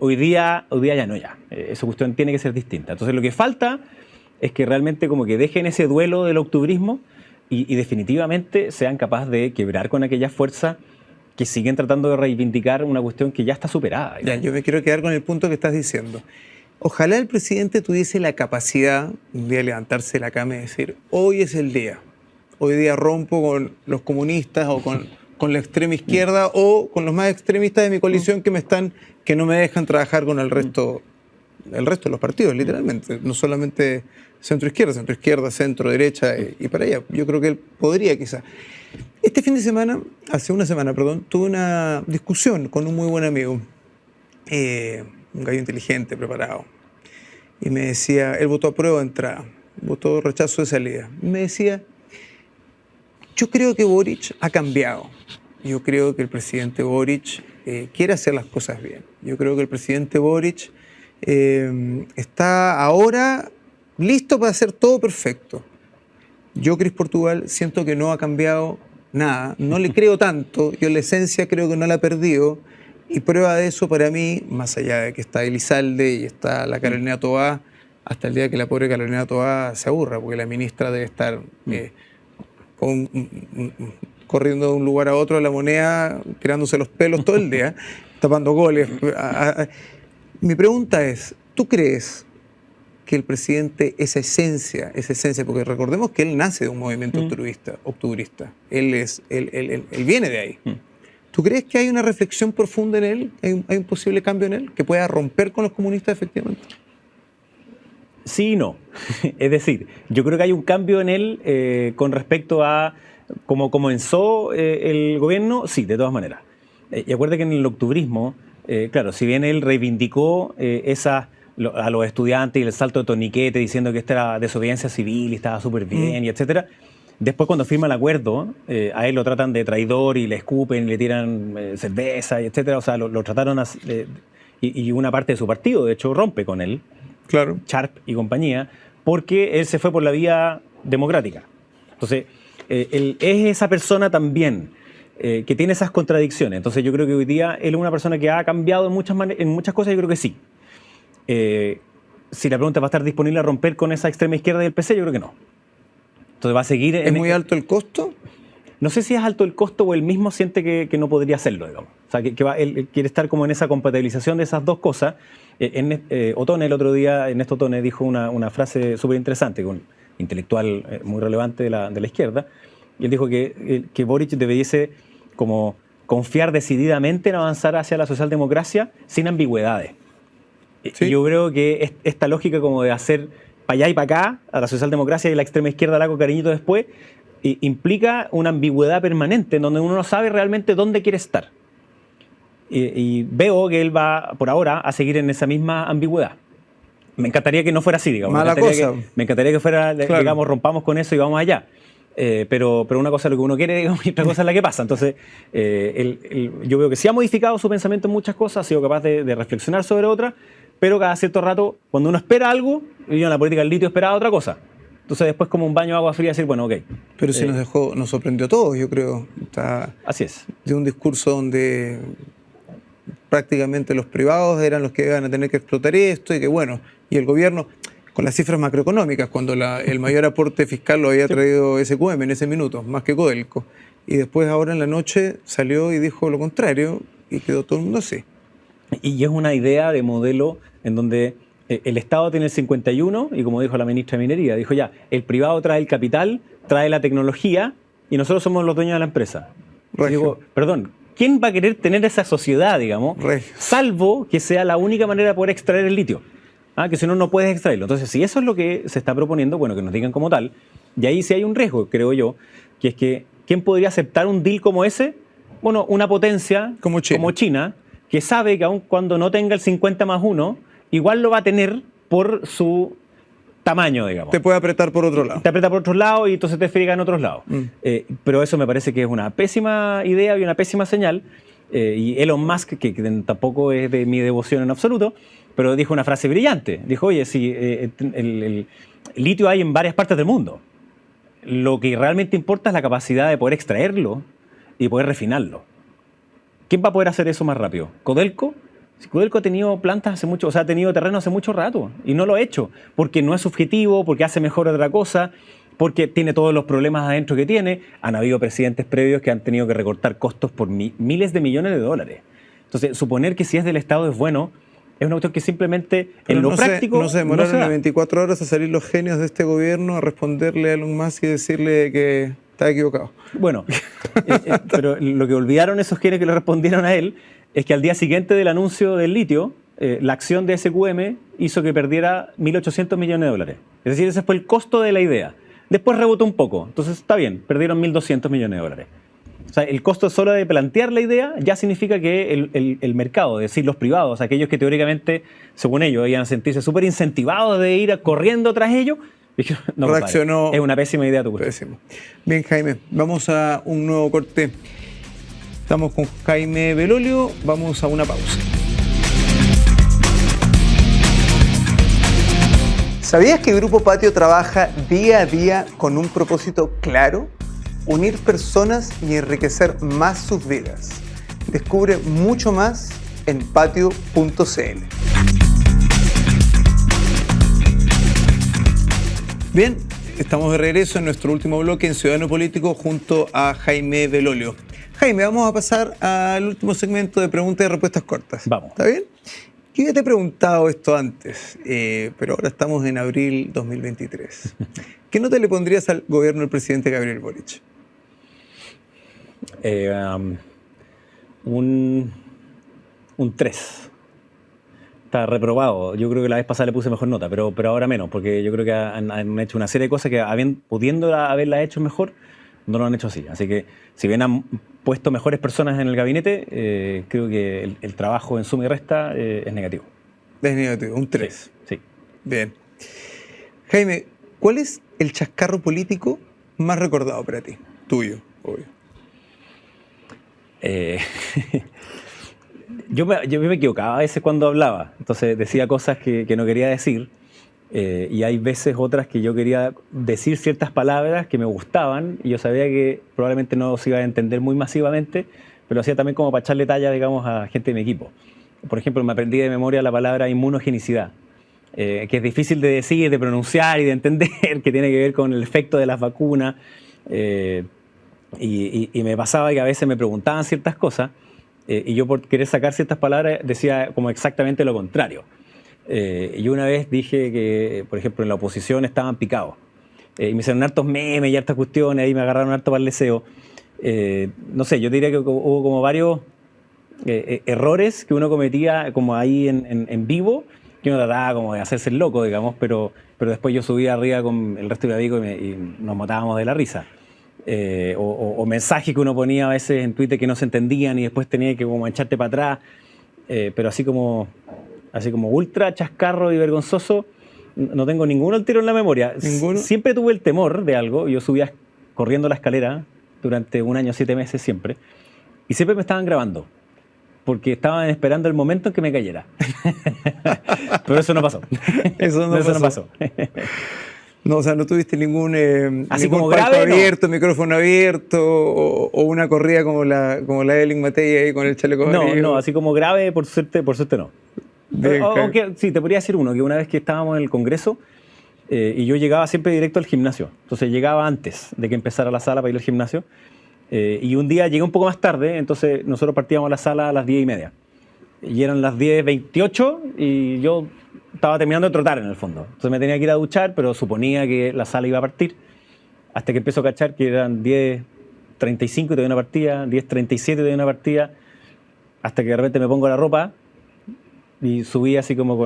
hoy día ya no ya. Esa cuestión tiene que ser distinta. Entonces lo que falta es que realmente como que dejen ese duelo del octubrismo y definitivamente sean capaces de quebrar con aquella fuerza que siguen tratando de reivindicar una cuestión que ya está superada. Ya, yo me quiero quedar con el punto que estás diciendo. Ojalá el presidente tuviese la capacidad un día de levantarse de la cama y decir, hoy es el día. Hoy día rompo con los comunistas o con la extrema izquierda o con los más extremistas de mi coalición que no me dejan trabajar con el resto de los partidos, literalmente. No solamente centro-izquierda, centro-derecha y para allá. Yo creo que él podría quizás. Hace una semana, tuve una discusión con un muy buen amigo, un gallo inteligente, preparado. Y me decía, él votó apruebo de entrada, votó rechazo de salida. Y me decía, yo creo que Boric ha cambiado. Yo creo que el presidente Boric quiere hacer las cosas bien. Yo creo que el presidente Boric está ahora listo para hacer todo perfecto. Yo, Cris Portugal, siento que no ha cambiado nada, no le creo tanto, yo la esencia creo que no la ha perdido, y prueba de eso para mí, más allá de que está Elizalde y está la Carolina Toá, hasta el día que la pobre Carolina Toá se aburra, porque la ministra debe estar corriendo de un lugar a otro a La Moneda, tirándose los pelos todo el día, tapando goles. Mi pregunta es, ¿tú crees que el presidente, esa esencia, porque recordemos que él nace de un movimiento octubrista, él viene de ahí. ¿Tú crees que hay una reflexión profunda en él? ¿Hay un posible cambio en él que pueda romper con los comunistas efectivamente? Sí y no. Es decir, yo creo que hay un cambio en él con respecto a cómo comenzó el gobierno, sí, de todas maneras. Y acuérdate que en el octubrismo, claro, si bien él reivindicó a los estudiantes y el salto de torniquete diciendo que esta era desobediencia civil y estaba súper bien y etcétera, después cuando firma el acuerdo, a él lo tratan de traidor y le escupen, le tiran cerveza y etcétera, o sea, lo trataron y una parte de su partido, de hecho, rompe con él, claro, Sharp y compañía, porque él se fue por la vía democrática. Entonces, él es esa persona también que tiene esas contradicciones. Entonces yo creo que hoy día él es una persona que ha cambiado en muchas cosas, yo creo que sí. Si la pregunta va a estar disponible a romper con esa extrema izquierda del PC, yo creo que no. Entonces va a seguir... ¿Es muy alto el costo? No sé si es alto el costo o él mismo siente que no podría hacerlo, digamos. O sea, él quiere estar como en esa compatibilización de esas dos cosas. Otone el otro día, Ernesto Otone, dijo una frase súper interesante, con un intelectual muy relevante de la izquierda, y él dijo que Boric debiese como confiar decididamente en avanzar hacia la socialdemocracia sin ambigüedades. Sí. Yo creo que esta lógica como de hacer para allá y para acá, a la socialdemocracia y la extrema izquierda la hago cariñito después, implica una ambigüedad permanente en donde uno no sabe realmente dónde quiere estar. Y veo que él va, por ahora, a seguir en esa misma ambigüedad. Me encantaría que no fuera así, digamos. Me encantaría que fuera, claro, digamos, rompamos con eso y vamos allá. Pero una cosa es lo que uno quiere, digamos, y otra cosa es la que pasa. Entonces, yo veo que sí ha modificado su pensamiento en muchas cosas, ha sido capaz de reflexionar sobre otras, pero cada cierto rato, cuando uno espera algo, y yo en la política del litio esperaba otra cosa. Entonces después como un baño de agua fría decir, bueno, ok. Pero sí nos sorprendió a todos, yo creo. Así es. De un discurso donde prácticamente los privados eran los que iban a tener que explotar esto y que bueno, y el gobierno, con las cifras macroeconómicas, cuando el mayor aporte fiscal lo había traído SQM en ese minuto, más que Codelco. Y después ahora en la noche salió y dijo lo contrario y quedó todo el mundo así. Y es una idea de modelo en donde el Estado tiene el 51 y como dijo la ministra de Minería, dijo ya, el privado trae el capital, trae la tecnología y nosotros somos los dueños de la empresa. Digo, perdón, ¿quién va a querer tener esa sociedad, digamos, salvo que sea la única manera de poder extraer el litio? Que si no, no puedes extraerlo. Entonces, si eso es lo que se está proponiendo, bueno, que nos digan como tal, y ahí sí hay un riesgo, creo yo, que es que ¿quién podría aceptar un deal como ese? Bueno, una potencia como China, que sabe que aun cuando no tenga el 50+1, igual lo va a tener por su tamaño, digamos. Te puede apretar por otro lado. Te aprieta por otros lados y entonces te friega en otros lados. Pero eso me parece que es una pésima idea y una pésima señal. Y Elon Musk, que tampoco es de mi devoción en absoluto, pero dijo una frase brillante. Dijo, oye, si el litio hay en varias partes del mundo. Lo que realmente importa es la capacidad de poder extraerlo y poder refinarlo. ¿Quién va a poder hacer eso más rápido? ¿Codelco? Si Codelco ha tenido plantas hace mucho, o sea, ha tenido terreno hace mucho rato y no lo ha hecho, porque no es subjetivo, porque hace mejor otra cosa, porque tiene todos los problemas adentro que tiene. Han habido presidentes previos que han tenido que recortar costos por miles de millones de dólares. Entonces, suponer que si es del Estado es bueno, es una cuestión que simplemente pero en lo práctico... No se demoraron 24 horas a salir los genios de este gobierno a responderle a Elon Musk y decirle que está equivocado. Bueno, pero lo que olvidaron esos genios que le respondieron a él es que al día siguiente del anuncio del litio, la acción de SQM hizo que perdiera 1.800 millones de dólares. Es decir, ese fue el costo de la idea. Después rebotó un poco, entonces está bien, perdieron 1.200 millones de dólares. O sea, el costo solo de plantear la idea ya significa que el mercado, es decir, los privados, aquellos que teóricamente, según ellos, iban a sentirse súper incentivados de ir corriendo tras ellos, no, reaccionó. Es una pésima idea tu cuestión. Pésimo. Bien, Jaime, vamos a un nuevo corte. Estamos con Jaime Belolio, vamos a una pausa. ¿Sabías que Grupo Patio trabaja día a día con un propósito claro? Unir personas y enriquecer más sus vidas. Descubre mucho más en patio.cl. Bien, estamos de regreso en nuestro último bloque en Ciudadano Político junto a Jaime Belolio. Jaime, vamos a pasar al último segmento de preguntas y respuestas cortas. Vamos. ¿Está bien? Yo ya te he preguntado esto antes, pero ahora estamos en abril 2023. ¿Qué nota le pondrías al gobierno del presidente Gabriel Boric? Un 3. Está reprobado. Yo creo que la vez pasada le puse mejor nota, pero ahora menos, porque yo creo que han hecho una serie de cosas que, pudiendo haberla hecho mejor, no lo han hecho así. Así que, si bien han puesto mejores personas en el gabinete, creo que el trabajo en suma y resta es negativo. Es negativo, un 3. Sí. Bien. Jaime, ¿cuál es el chascarro político más recordado para ti? Tuyo, obvio. Yo me equivocaba a veces cuando hablaba, entonces decía cosas que no quería decir, y hay veces otras que yo quería decir ciertas palabras que me gustaban y yo sabía que probablemente no se iba a entender muy masivamente, pero lo hacía también como para echarle talla, digamos, a gente de mi equipo. Por ejemplo, me aprendí de memoria la palabra inmunogenicidad, que es difícil de decir, de pronunciar y de entender, que tiene que ver con el efecto de las vacunas. Y me pasaba que a veces me preguntaban ciertas cosas y yo por querer sacar ciertas palabras decía como exactamente lo contrario. Yo una vez dije que, por ejemplo, en la oposición estaban picados. Y me hicieron hartos memes y hartas cuestiones, ahí me agarraron harto para el deseo. No sé, yo diría que hubo como varios errores que uno cometía como ahí en vivo, que uno trataba como de hacerse el loco, digamos, pero después yo subía arriba con el resto de amigos y nos matábamos de la risa. O mensajes que uno ponía a veces en Twitter que no se entendían y después tenía que como echarte para atrás, pero así como ultra chascarro y vergonzoso, no tengo ninguno al tiro en la memoria. ¿Ninguno? Siempre tuve el temor de algo. Yo subía corriendo la escalera durante 1 año, 7 meses siempre, y siempre me estaban grabando porque estaban esperando el momento en que me cayera. Pero eso no pasó. Eso no pasó. No, o sea, no tuviste ningún así ningún como palco grave, abierto, micrófono abierto o una corrida como la de Elin Matei ahí con el chaleco amarillo. No, así como grave, por suerte no. Bien, Aunque sí, te podría decir uno, que una vez que estábamos en el Congreso y yo llegaba siempre directo al gimnasio, entonces llegaba antes de que empezara la sala para ir al gimnasio, y un día llegué un poco más tarde, entonces nosotros partíamos a la sala a las 10:30 y eran las 10:28 y yo estaba terminando de trotar en el fondo, entonces me tenía que ir a duchar, pero suponía que la sala iba a partir, hasta que empezó a cachar que eran 10:35 y todavía una partida, 10:37 y todavía una partida, hasta que de repente me pongo la ropa y subí así como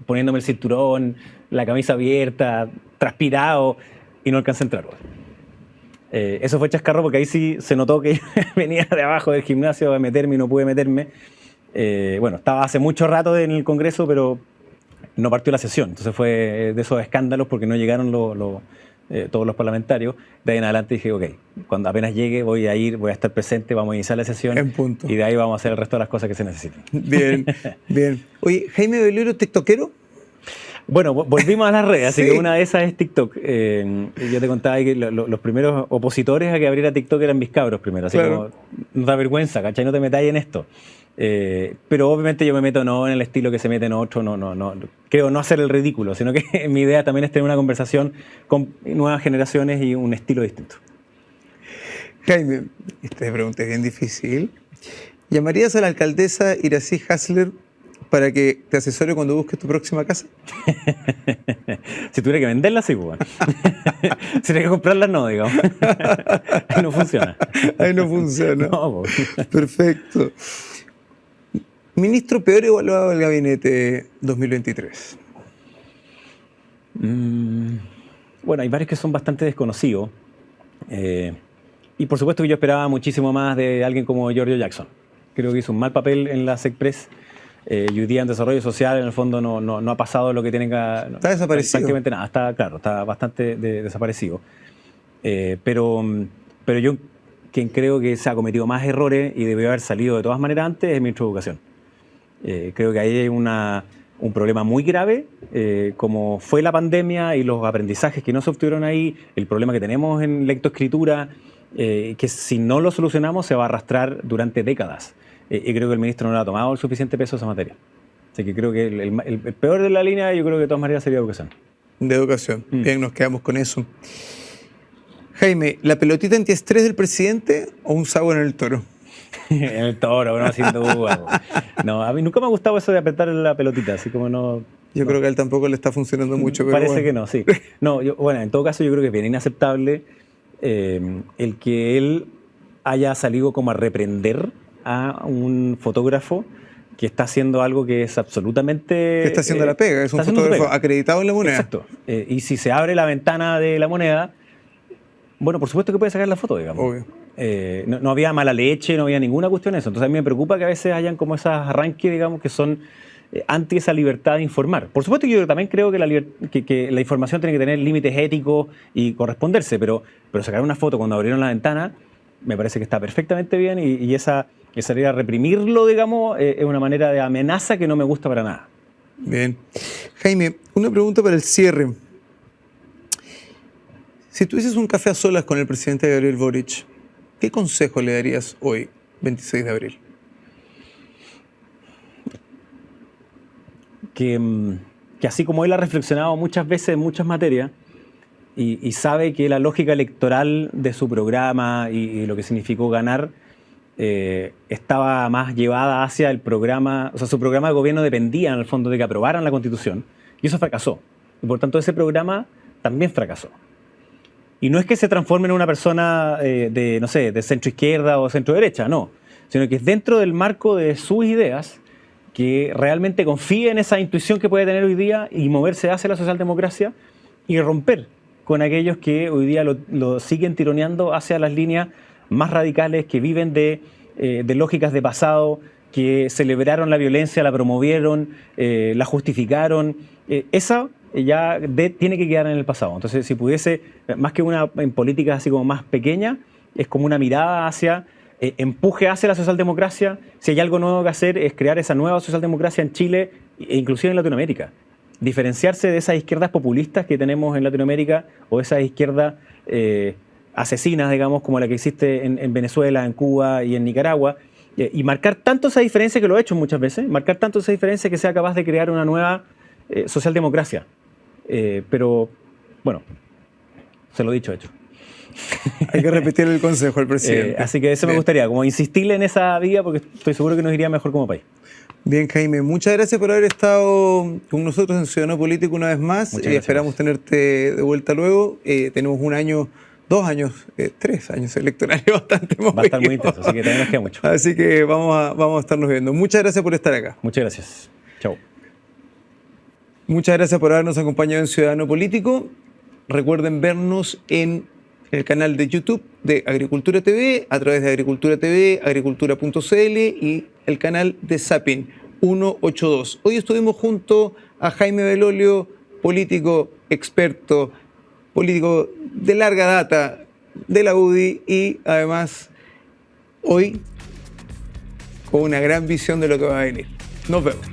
poniéndome el cinturón, la camisa abierta, transpirado, y no alcancé a entrar. Eso fue chascarro porque ahí sí se notó que venía de abajo del gimnasio a meterme y no pude meterme. Bueno, estaba hace mucho rato en el Congreso, pero no partió la sesión. Entonces fue de esos escándalos porque no llegaron todos los parlamentarios. De ahí en adelante dije, ok, cuando apenas llegue voy a estar presente, vamos a iniciar la sesión. En punto. Y de ahí vamos a hacer el resto de las cosas que se necesiten. Bien, bien. Oye, Jaime Belolio, ¿tiktokero? Bueno, volvimos a las redes, así Sí. que una de esas es TikTok. Yo te contaba ahí que los primeros opositores a que abriera TikTok eran mis cabros primero, así Claro. como, no da vergüenza, ¿cachai? No te metáis en esto. Pero obviamente yo me meto no en el estilo que se mete en otro, no. Creo no hacer el ridículo, sino que mi idea también es tener una conversación con nuevas generaciones y un estilo distinto. Jaime, esta pregunta es bien difícil. ¿Llamarías a la alcaldesa Iracy Hasler para que te asesore cuando busques tu próxima casa? Si tuviera que venderlas, sí, pues. Si tuviera que comprarlas, no, digamos. Ahí no funciona. Ahí no funciona. No, pues. Perfecto. Ministro peor evaluado del gabinete 2023. Bueno, hay varios que son bastante desconocidos. Y por supuesto que yo esperaba muchísimo más de alguien como Giorgio Jackson. Creo que hizo un mal papel en la SECPRES. Y hoy día en desarrollo social, en el fondo, no ha pasado lo que tiene que... Está desaparecido. Prácticamente nada, está bastante desaparecido. Pero yo, quien creo que se ha cometido más errores y debió haber salido de todas maneras antes, es el ministro de Educación. Creo que ahí hay una un problema muy grave, como fue la pandemia y los aprendizajes que no se obtuvieron ahí, el problema que tenemos en lectoescritura, que si no lo solucionamos se va a arrastrar durante décadas. Y creo que el ministro no le ha tomado el suficiente peso a esa materia. Así que creo que el peor de la línea, yo creo que de todas maneras sería educación. De educación. Bien, nos quedamos con eso. Jaime, ¿la pelotita antiestrés del presidente o un sabor en el toro? En el toro, no, sin duda. No, a mí nunca me ha gustado eso de apretar la pelotita, así como no... Yo creo que a él tampoco le está funcionando mucho. Pero parece bueno. que no, sí. No, bueno, en todo caso yo creo que es bien inaceptable el que él haya salido como a reprender a un fotógrafo que está haciendo algo que es absolutamente... Que está haciendo la pega, es un fotógrafo acreditado en La Moneda. Exacto. Y si se abre la ventana de La Moneda, bueno, por supuesto que puede sacar la foto, digamos. Obvio. No había mala leche, no había ninguna cuestión de eso. Entonces a mí me preocupa que a veces hayan como esos arranques, digamos, que son anti esa libertad de informar. Por supuesto que yo también creo que la información tiene que tener límites éticos y corresponderse, pero sacar una foto cuando abrieron la ventana me parece que está perfectamente bien y esa salir a reprimirlo, digamos, es una manera de amenaza que no me gusta para nada. Bien. Jaime, una pregunta para el cierre. Si tuvieses un café a solas con el presidente Gabriel Boric, ¿qué consejo le darías hoy, 26 de abril? Que así como él ha reflexionado muchas veces en muchas materias y sabe que la lógica electoral de su programa y lo que significó ganar estaba más llevada hacia el programa, o sea, su programa de gobierno dependía en el fondo de que aprobaran la Constitución y eso fracasó. Y por tanto ese programa también fracasó. Y no es que se transforme en una persona no sé, de centro izquierda o centro derecha, no, sino que es dentro del marco de sus ideas que realmente confíe en esa intuición que puede tener hoy día y moverse hacia la socialdemocracia y romper con aquellos que hoy día lo siguen tironeando hacia las líneas más radicales, que viven de lógicas de pasado, que celebraron la violencia, la promovieron, la justificaron. Esa ya tiene que quedar en el pasado. Entonces, si pudiese, más que una en políticas así como más pequeña, es como una mirada hacia, empuje hacia la socialdemocracia. Si hay algo nuevo que hacer es crear esa nueva socialdemocracia en Chile e inclusive en Latinoamérica. Diferenciarse de esas izquierdas populistas que tenemos en Latinoamérica o esas izquierdas asesinas, digamos, como la que existe en Venezuela, en Cuba y en Nicaragua, y marcar tanto esa diferencia, que lo he hecho muchas veces, marcar tanto esa diferencia que sea capaz de crear una nueva socialdemocracia. Pero, bueno, se lo he dicho, hecho. Hay que repetir el consejo al presidente. Así que eso me gustaría, como insistirle en esa vía, porque estoy seguro que nos iría mejor como país. Bien, Jaime, muchas gracias por haber estado con nosotros en Ciudadano Político una vez más. Esperamos tenerte de vuelta luego. Tenemos 1 año, 2 años, 3 años electorales bastante movidos. Va a estar muy intenso, así que también nos queda mucho. Así que vamos a estarnos viendo. Muchas gracias por estar acá. Muchas gracias. Chao. Muchas gracias por habernos acompañado en Ciudadano Político. Recuerden vernos en el canal de YouTube de Agricultura TV, a través de Agricultura TV, agricultura.cl y el canal de Sapin 182. Hoy estuvimos junto a Jaime Belolio, político experto, político de larga data de la UDI y además hoy con una gran visión de lo que va a venir. Nos vemos.